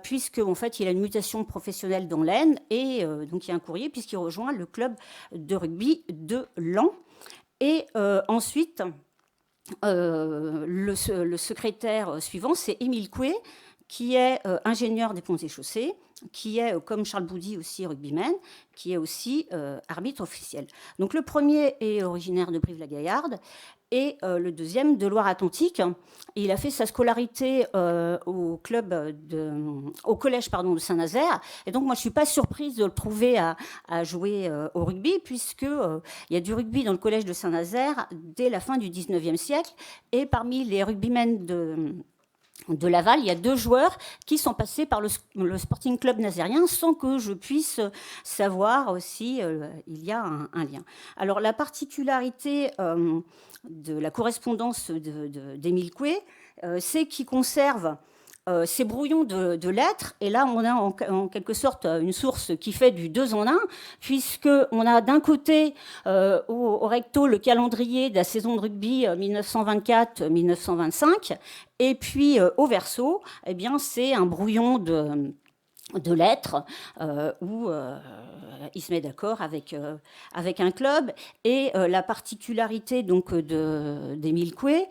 puisque en fait, il a une mutation professionnelle dans l'Aisne, et donc il y a un courrier puisqu'il rejoint le club de rugby de Laon. Et ensuite, le secrétaire suivant, c'est Émile Coué, qui est ingénieur des ponts et chaussées, qui est, comme Charles Boudy aussi, rugbyman, qui est aussi arbitre officiel. Donc le premier est originaire de Brive-la-Gaillarde, et le deuxième de Loire-Atlantique. Il a fait sa scolarité au collège de Saint-Nazaire. Et donc, moi, je ne suis pas surprise de le trouver à jouer au rugby, puisqu'il y a du rugby dans le collège de Saint-Nazaire dès la fin du 19e siècle. Et parmi les rugbymen de Laval, il y a 2 joueurs qui sont passés par le Sporting Club nazérien sans que je puisse savoir si il y a un lien. Alors, la particularité de la correspondance d'Émile Coué, c'est qu'il conserve ces brouillons de lettres, et là on a en quelque sorte une source qui fait du 2 en 1, puisqu'on a d'un côté au recto le calendrier de la saison de rugby 1924-1925, et puis au verso, eh bien, c'est un brouillon de lettres où il se met d'accord avec un club. Et la particularité donc d'Émile Coué,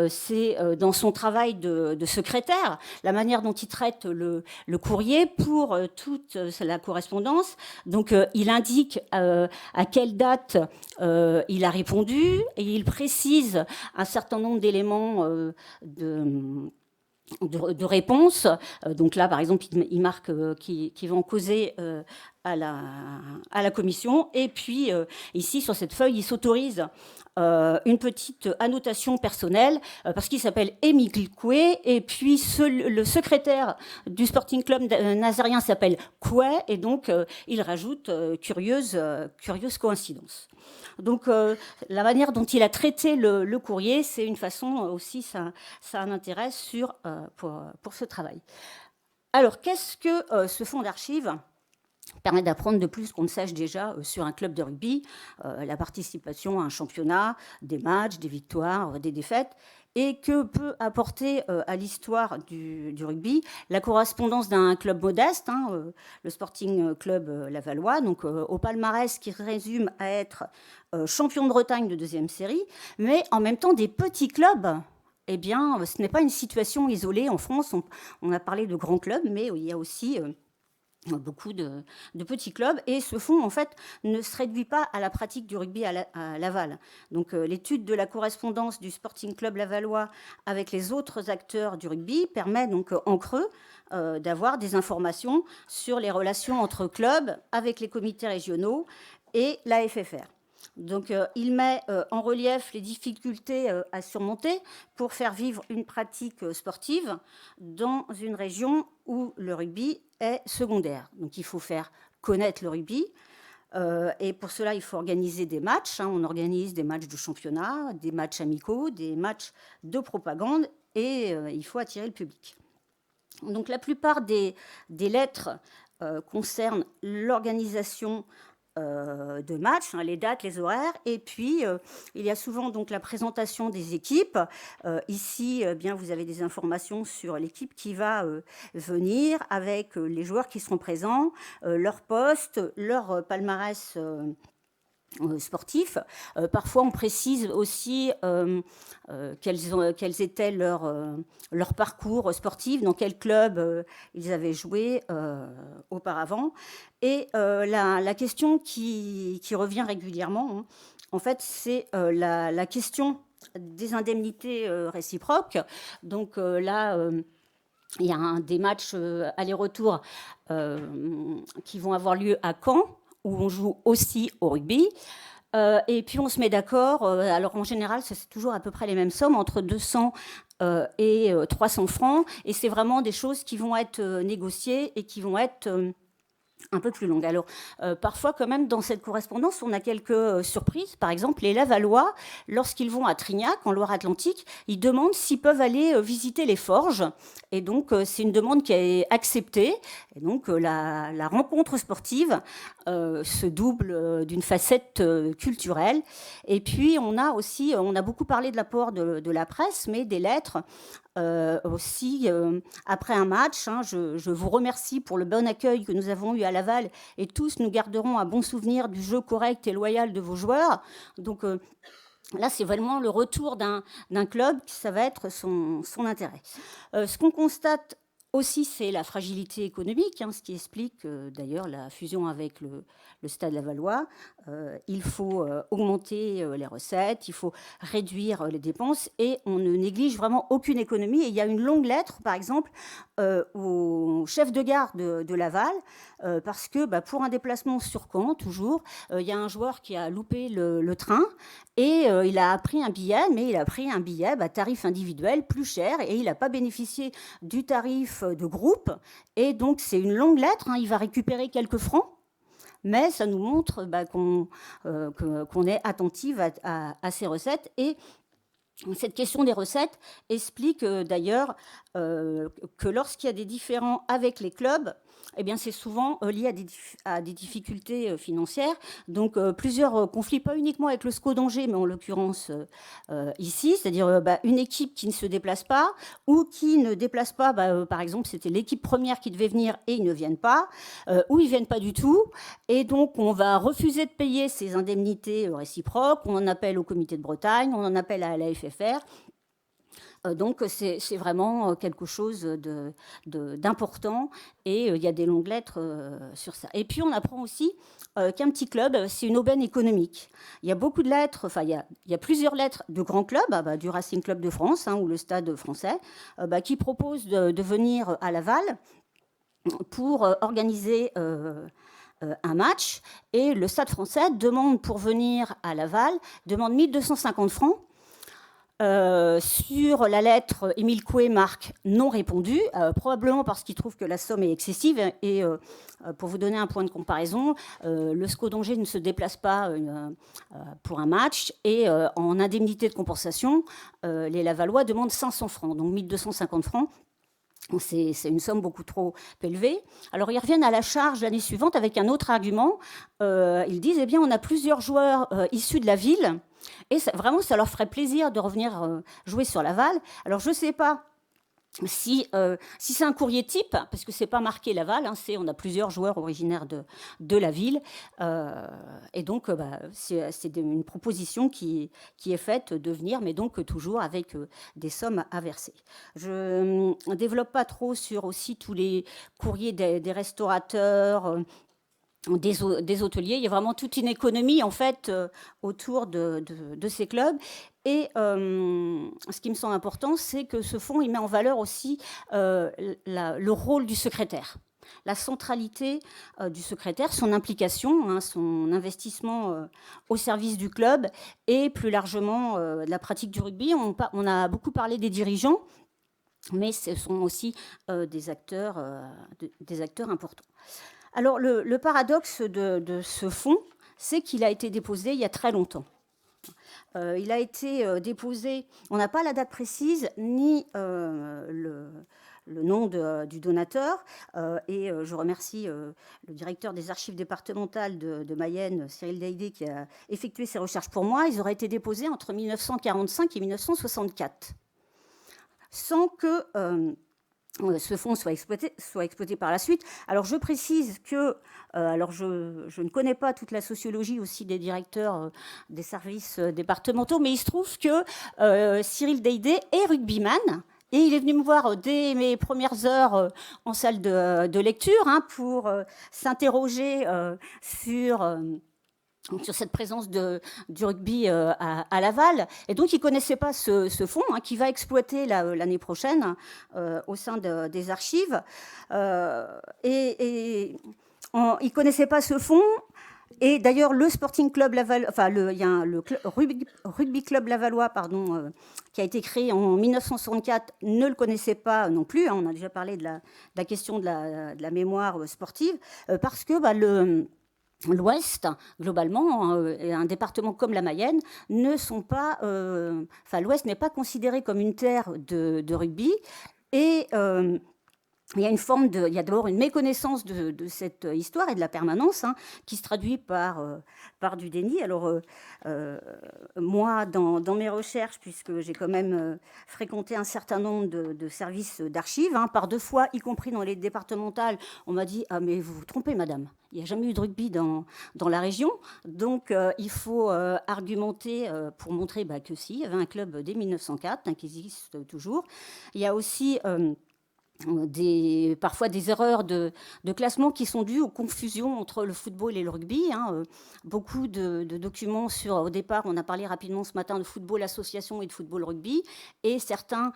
c'est dans son travail de secrétaire, la manière dont il traite le courrier pour toute la correspondance. Donc il indique à quelle date il a répondu, et il précise un certain nombre d'éléments de réponse. Donc là, par exemple, il marque qu'il va en causer à la commission. Et puis, ici, sur cette feuille, il s'autorise une petite annotation personnelle, parce qu'il s'appelle Émile Coué, et puis le secrétaire du Sporting Club nazérien s'appelle Coué, et donc il rajoute curieuse coïncidence. Donc la manière dont il a traité le courrier, c'est une façon aussi, ça a un intérêt pour ce travail. Alors, qu'est-ce que ce fonds d'archives permet d'apprendre de plus qu'on ne sache déjà sur un club de rugby, la participation à un championnat, des matchs, des victoires, des défaites, et que peut apporter à l'histoire du rugby la correspondance d'un club modeste, le Sporting Club Lavallois, donc au palmarès qui résume à être champion de Bretagne de 2e série, mais en même temps des petits clubs. Eh bien, ce n'est pas une situation isolée en France. On a parlé de grands clubs, mais il y a aussi beaucoup de petits clubs, et ce fonds en fait ne se réduit pas à la pratique du rugby à Laval. Donc l'étude de la correspondance du Sporting Club lavallois avec les autres acteurs du rugby permet donc en creux d'avoir des informations sur les relations entre clubs avec les comités régionaux et la FFR. Donc il met en relief les difficultés à surmonter pour faire vivre une pratique sportive dans une région où le rugby est secondaire. Donc il faut faire connaître le rugby, et pour cela il faut organiser des matchs. On organise des matchs de championnat, des matchs amicaux, des matchs de propagande, et il faut attirer le public. Donc la plupart des lettres concernent l'organisation de matchs, les dates, les horaires, et puis il y a souvent donc la présentation des équipes. Ici, bien, vous avez des informations sur l'équipe qui va venir, avec les joueurs qui seront présents, leur poste, leur palmarès sportifs. Parfois, on précise aussi quels étaient leur parcours sportif, dans quel club ils avaient joué auparavant. Et la question qui revient régulièrement, hein, en fait, c'est la question des indemnités réciproques. Donc là, il y a des matchs aller-retour qui vont avoir lieu à Caen, où on joue aussi au rugby. Et puis on se met d'accord, alors en général c'est toujours à peu près les mêmes sommes, entre 200 et 300 francs, et c'est vraiment des choses qui vont être négociées et qui vont être un peu plus longue. Alors, parfois, quand même, dans cette correspondance, on a quelques surprises. Par exemple, les Lavallois, lorsqu'ils vont à Trignac, en Loire-Atlantique, ils demandent s'ils peuvent aller visiter les forges. Et donc, c'est une demande qui est acceptée. Et donc, la rencontre sportive se double d'une facette culturelle. Et puis, on a beaucoup parlé de l'apport de la presse, mais des lettres. Aussi, après un match, hein, je vous remercie pour le bon accueil que nous avons eu à Laval, et tous nous garderons un bon souvenir du jeu correct et loyal de vos joueurs. Donc là, c'est vraiment le retour d'un club, ça va être son intérêt. Ce qu'on constate aussi, c'est la fragilité économique, hein, ce qui explique d'ailleurs la fusion avec le Stade Lavallois. Il faut augmenter les recettes, il faut réduire les dépenses, et on ne néglige vraiment aucune économie. Et il y a une longue lettre, par exemple, au chef de gare de Laval, parce que pour un déplacement sur Caen, toujours, il y a un joueur qui a loupé le train, et il a pris un billet, mais il a pris un billet tarif individuel, plus cher, et il n'a pas bénéficié du tarif de groupe. Et donc, c'est une longue lettre, hein, il va récupérer quelques francs, mais ça nous montre qu'on est attentive à ces recettes. Et cette question des recettes explique d'ailleurs que lorsqu'il y a des différends avec les clubs, eh bien, c'est souvent lié à des difficultés financières. Donc, plusieurs conflits, pas uniquement avec le SCO d'Angers, mais en l'occurrence ici, c'est-à-dire une équipe qui ne se déplace pas, ou qui ne déplace pas, par exemple, c'était l'équipe première qui devait venir et ils ne viennent pas, ou ils ne viennent pas du tout. Et donc, on va refuser de payer ces indemnités réciproques, on en appelle au Comité de Bretagne, on en appelle à la FFR. Donc, c'est vraiment quelque chose d'important, et il y a des longues lettres sur ça. Et puis, on apprend aussi qu'un petit club, c'est une aubaine économique. Il y a beaucoup de lettres, enfin, il y a plusieurs lettres de grands clubs, du Racing Club de France, hein, ou le Stade français, qui proposent de venir à Laval pour organiser un match. Et le Stade français demande, pour venir à Laval, demande 1 250 francs. Sur la lettre, Émile Coué marque non répondu, probablement parce qu'il trouve que la somme est excessive. Et pour vous donner un point de comparaison, le SCO d'Angers ne se déplace pas pour un match, et en indemnité de compensation, les Lavallois demandent 500 francs, donc 1 250 francs. C'est une somme beaucoup trop élevée. Alors, ils reviennent à la charge l'année suivante avec un autre argument. Ils disent, eh bien, on a plusieurs joueurs issus de la ville, et vraiment, ça leur ferait plaisir de revenir jouer sur Laval. Alors, je ne sais pas si c'est un courrier type, parce que ce n'est pas marqué Laval, hein, on a plusieurs joueurs originaires de la ville. Et donc, c'est une proposition qui est faite de venir, mais donc toujours avec des sommes à verser. Je ne développe pas trop sur aussi tous les courriers des restaurateurs, des hôteliers. Il y a vraiment toute une économie, en fait, autour de ces clubs. Et ce qui me semble important, c'est que ce fonds, il met en valeur aussi le rôle du secrétaire, la centralité du secrétaire, son implication, hein, son investissement au service du club, et plus largement de la pratique du rugby. On a beaucoup parlé des dirigeants, mais ce sont aussi des acteurs importants. Alors, le paradoxe de ce fonds, c'est qu'il a été déposé il y a très longtemps. Il a été déposé, on n'a pas la date précise, ni le nom du donateur. Et je remercie le directeur des archives départementales de Mayenne, Cyril Daidé, qui a effectué ces recherches pour moi. Ils auraient été déposés entre 1945 et 1964. Sans que ce fonds soit exploité par la suite. Alors je précise que, je ne connais pas toute la sociologie aussi des directeurs des services départementaux, mais il se trouve que Cyril Deydé est rugbyman. Et il est venu me voir dès mes premières heures en salle de lecture pour s'interroger sur cette présence du rugby à Laval. Et donc, il ne connaissait pas ce fonds qui va exploiter l'année prochaine au sein des archives. Il ne connaissait pas ce fonds. Et d'ailleurs, le Sporting Club Laval, il y a le Rugby Club Lavallois, qui a été créé en 1964, ne le connaissait pas non plus. On a déjà parlé de la question de la mémoire sportive, parce que l'Ouest, globalement, et un département comme la Mayenne, l'Ouest n'est pas considéré comme une terre de rugby. Et il y a d'abord une méconnaissance de cette histoire et de la permanence qui se traduit par du déni. Alors, moi, dans mes recherches, puisque j'ai quand même fréquenté un certain nombre de services d'archives, par 2 fois, y compris dans les départementales, on m'a dit « Ah, mais vous vous trompez, madame, il n'y a jamais eu de rugby dans la région. » Donc, il faut argumenter pour montrer que si, il y avait un club dès 1904, qui existe toujours. Il y a aussi parfois des erreurs de classement qui sont dues aux confusions entre le football et le rugby. Beaucoup de documents au départ, on a parlé rapidement ce matin de football association et de football rugby, et certains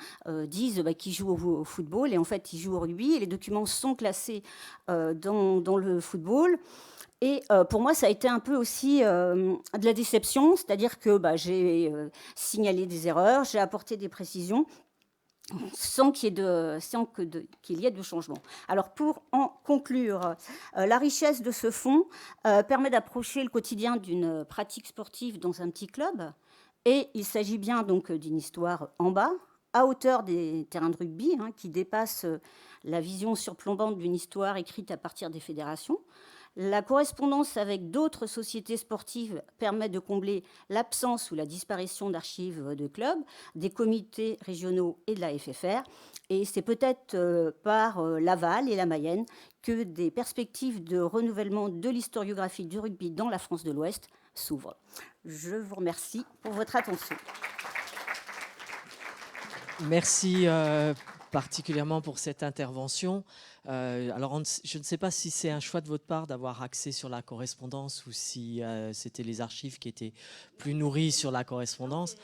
disent qu'ils jouent au football, et en fait ils jouent au rugby, et les documents sont classés dans le football. Et pour moi, ça a été un peu aussi de la déception, c'est-à-dire que j'ai signalé des erreurs, j'ai apporté des précisions, sans qu'il y ait de changement. Alors, pour en conclure, la richesse de ce fonds permet d'approcher le quotidien d'une pratique sportive dans un petit club. Et il s'agit bien donc d'une histoire en bas, à hauteur des terrains de rugby, qui dépasse la vision surplombante d'une histoire écrite à partir des fédérations. La correspondance avec d'autres sociétés sportives permet de combler l'absence ou la disparition d'archives de clubs, des comités régionaux et de la FFR. Et c'est peut-être par Laval et la Mayenne que des perspectives de renouvellement de l'historiographie du rugby dans la France de l'Ouest s'ouvrent. Je vous remercie pour votre attention. Merci particulièrement pour cette intervention. Alors, je ne sais pas si c'est un choix de votre part d'avoir axé sur la correspondance ou si c'était les archives qui étaient plus nourries sur la correspondance.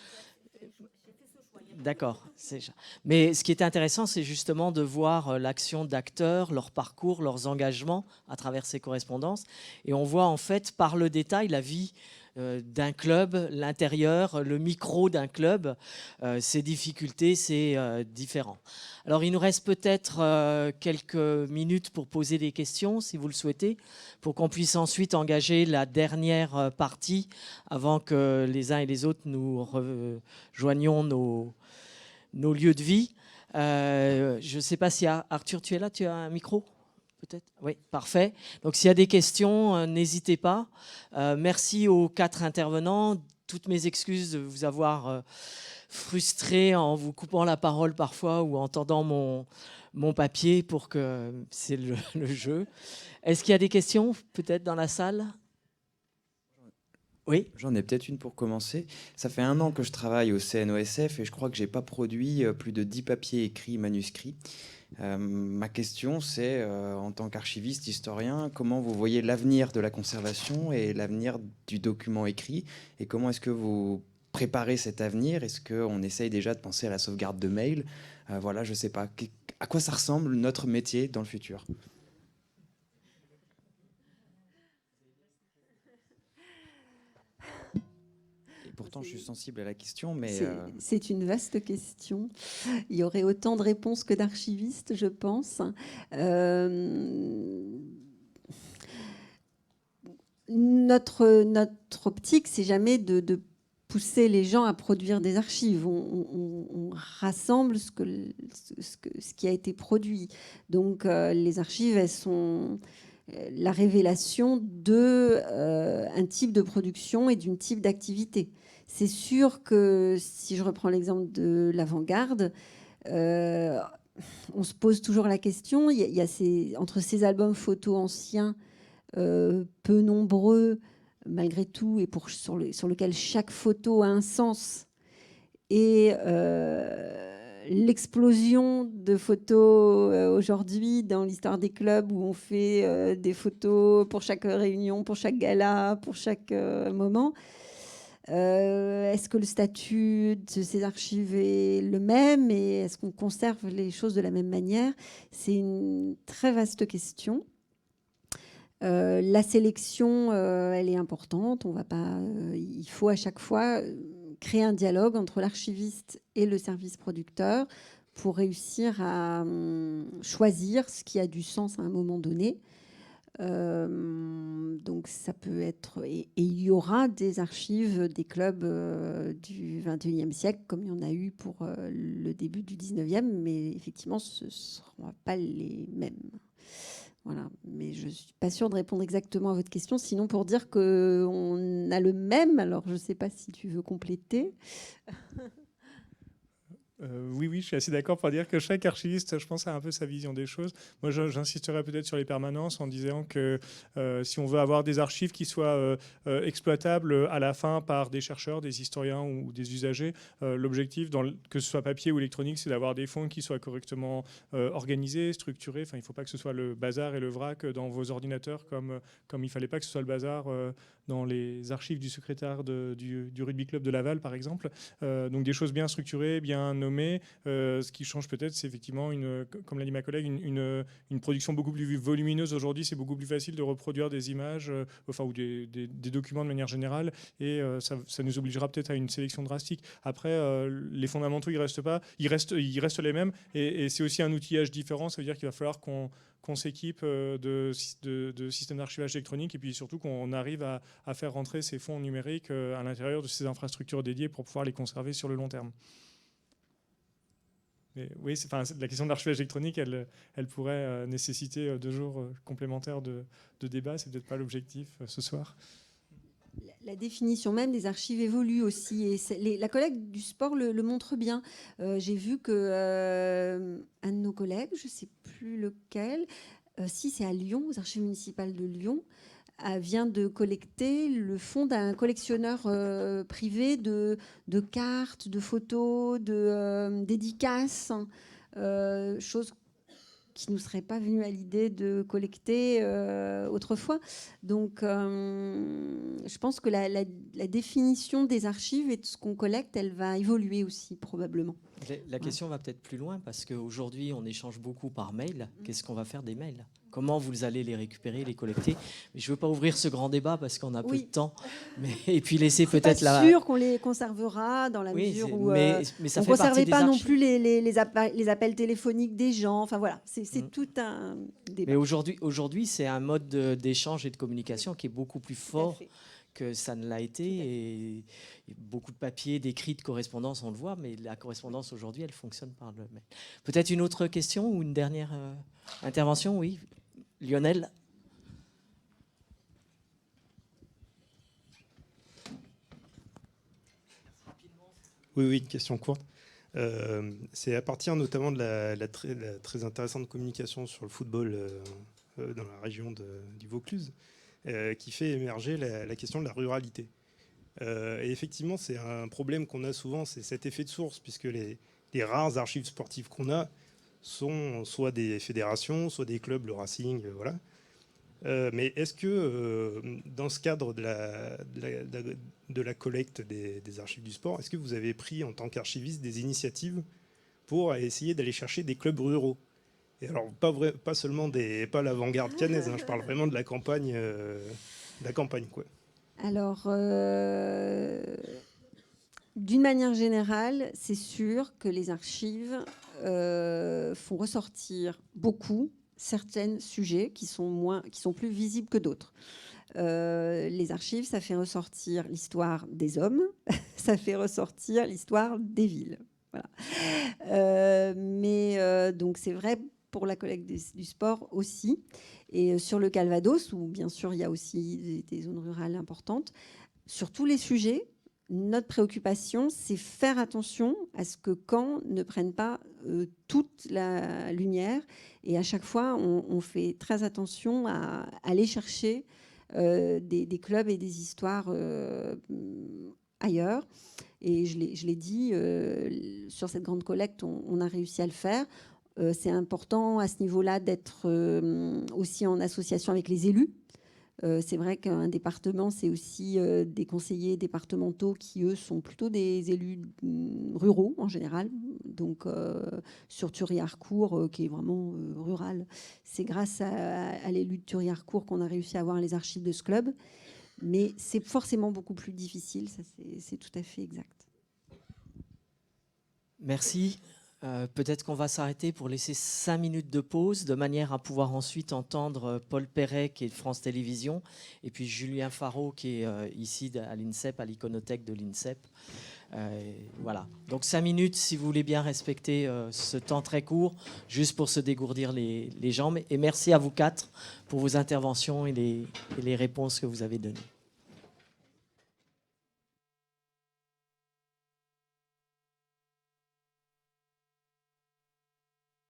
D'accord. Mais ce qui est intéressant, c'est justement de voir l'action d'acteurs, leur parcours, leurs engagements à travers ces correspondances. Et on voit en fait par le détail la vie d'un club, l'intérieur, le micro d'un club, ses difficultés, ses différends. Alors il nous reste peut-être quelques minutes pour poser des questions, si vous le souhaitez, pour qu'on puisse ensuite engager la dernière partie avant que les uns et les autres nous rejoignions nos lieux de vie. Je ne sais pas si Arthur, tu es là, tu as un micro ? Peut-être. Oui, parfait. Donc, s'il y a des questions, n'hésitez pas. Merci aux 4 intervenants. Toutes mes excuses de vous avoir frustré en vous coupant la parole parfois ou en tendant mon papier pour que c'est le jeu. Est-ce qu'il y a des questions peut-être dans la salle ? Oui. J'en ai peut-être une pour commencer. Ça fait 1 an que je travaille au CNOSF et je crois que je n'ai pas produit plus de 10 papiers écrits manuscrits. Ma question, c'est, en tant qu'archiviste, historien, comment vous voyez l'avenir de la conservation et l'avenir du document écrit, et comment est-ce que vous préparez cet avenir? Est-ce qu'on essaye déjà de penser à la sauvegarde de mails? Voilà, je ne sais pas. À quoi ça ressemble notre métier dans le futur? Pourtant, je suis sensible à la question, mais... C'est une vaste question. Il y aurait autant de réponses que d'archivistes, je pense. Notre optique, c'est jamais de pousser les gens à produire des archives. On rassemble ce qui a été produit. Donc, les archives, elles sont la révélation d'un type de production et d'une type d'activité. C'est sûr que, si je reprends l'exemple de l'avant-garde, on se pose toujours la question. Il y a entre ces albums photos anciens, peu nombreux malgré tout, et sur lequel chaque photo a un sens, et l'explosion de photos aujourd'hui dans l'histoire des clubs où on fait des photos pour chaque réunion, pour chaque gala, pour chaque moment. Est-ce que le statut de ces archives est le même et est-ce qu'on conserve les choses de la même manière? C'est une très vaste question. La sélection, elle est importante. On va pas, il faut à chaque fois créer un dialogue entre l'archiviste et le service producteur pour réussir à choisir ce qui a du sens à un moment donné. Donc ça peut être... Et il y aura des archives des clubs du XXIe siècle, comme il y en a eu pour le début du XIXe, mais effectivement, ce ne seront pas les mêmes. Voilà. Mais je ne suis pas sûre de répondre exactement à votre question, sinon pour dire qu'on a le même, alors je ne sais pas si tu veux compléter. Oui, je suis assez d'accord pour dire que chaque archiviste, je pense, a un peu sa vision des choses. Moi, j'insisterai peut-être sur les permanences en disant que si on veut avoir des archives qui soient exploitables à la fin par des chercheurs, des historiens ou des usagers, l'objectif, que ce soit papier ou électronique, c'est d'avoir des fonds qui soient correctement organisés, structurés. Enfin, il ne faut pas que ce soit le bazar et le vrac dans vos ordinateurs comme il ne fallait pas que ce soit le bazar dans les archives du secrétaire du rugby club de Laval, par exemple. Donc des choses bien structurées, bien nommées. Ce qui change peut-être, c'est effectivement, comme l'a dit ma collègue, une production beaucoup plus volumineuse. Aujourd'hui, c'est beaucoup plus facile de reproduire des images ou des documents de manière générale, et ça nous obligera peut-être à une sélection drastique. Après, les fondamentaux, ils restent les mêmes, et c'est aussi un outillage différent. Ça veut dire qu'il va falloir qu'on s'équipe de systèmes d'archivage électronique, et puis surtout qu'on arrive à faire rentrer ces fonds numériques à l'intérieur de ces infrastructures dédiées pour pouvoir les conserver sur le long terme. Mais oui, la question de l'archivage électronique, elle pourrait nécessiter 2 jours complémentaires de débat. C'est peut-être pas l'objectif ce soir. La définition même des archives évolue aussi, et la collègue du sport le montre bien. J'ai vu que un de nos collègues, je ne sais plus lequel, si c'est à Lyon, aux archives municipales de Lyon, vient de collecter le fonds d'un collectionneur privé de cartes, de photos, de dédicaces, choses qui ne nous serait pas venu à l'idée de collecter autrefois. Donc, je pense que la définition des archives et de ce qu'on collecte, elle va évoluer aussi, probablement. La question va peut-être plus loin, parce qu'aujourd'hui, on échange beaucoup par mail. Qu'est-ce qu'on va faire des mails ? Comment vous allez les récupérer, les collecter ? Mais je ne veux pas ouvrir ce grand débat parce qu'on a peu de temps. Et puis laisser peut-être la... C'est sûr qu'on les conservera dans la mesure où mais ça on ne conservait pas non plus les appels téléphoniques des gens. Enfin voilà, c'est tout un débat. Mais aujourd'hui, c'est un mode d'échange et de communication qui est beaucoup plus fort que ça ne l'a été. Et beaucoup de papiers, d'écrits, de correspondance, on le voit, mais la correspondance aujourd'hui, elle fonctionne par le mail. Peut-être une autre question ou une dernière intervention ? Oui, Lionel ? Oui, une question courte. C'est à partir notamment de la très intéressante communication sur le football dans la région du Vaucluse qui fait émerger la question de la ruralité. Et effectivement, c'est un problème qu'on a souvent, c'est cet effet de source, puisque les rares archives sportives qu'on a sont soit des fédérations, soit des clubs, le Racing, voilà. Mais est-ce que, dans ce cadre de la collecte des archives du sport, est-ce que vous avez pris, en tant qu'archiviste, des initiatives pour essayer d'aller chercher des clubs ruraux ? Et alors, pas seulement pas l'avant-garde caennaise, je parle vraiment de la campagne, quoi. Alors, d'une manière générale, c'est sûr que les archives font ressortir beaucoup certains sujets qui sont plus visibles que d'autres. Les archives, ça fait ressortir l'histoire des hommes, ça fait ressortir l'histoire des villes. Voilà. Donc c'est vrai pour la collecte du sport aussi. Et sur le Calvados, où bien sûr il y a aussi des zones rurales importantes, sur tous les sujets, notre préoccupation, c'est faire attention à ce que Caen ne prenne pas toute la lumière. Et à chaque fois, on fait très attention à aller chercher des clubs et des histoires ailleurs. Et je l'ai dit, sur cette grande collecte, on a réussi à le faire. C'est important à ce niveau-là d'être aussi en association avec les élus. C'est vrai qu'un département, c'est aussi des conseillers départementaux qui, eux, sont plutôt des élus ruraux en général. Donc, sur Thury-Harcourt, qui est vraiment rural, c'est grâce à l'élu de Thury-Harcourt qu'on a réussi à avoir les archives de ce club. Mais c'est forcément beaucoup plus difficile, ça c'est tout à fait exact. Merci. Peut-être qu'on va s'arrêter pour laisser 5 minutes de pause, de manière à pouvoir ensuite entendre Paul Perret, qui est de France Télévisions, et puis Julien Faro, qui est ici à l'INSEP, à l'iconothèque de l'INSEP. Voilà. Donc 5 minutes, si vous voulez bien respecter ce temps très court, juste pour se dégourdir les jambes. Et merci à vous 4 pour vos interventions et les réponses que vous avez données.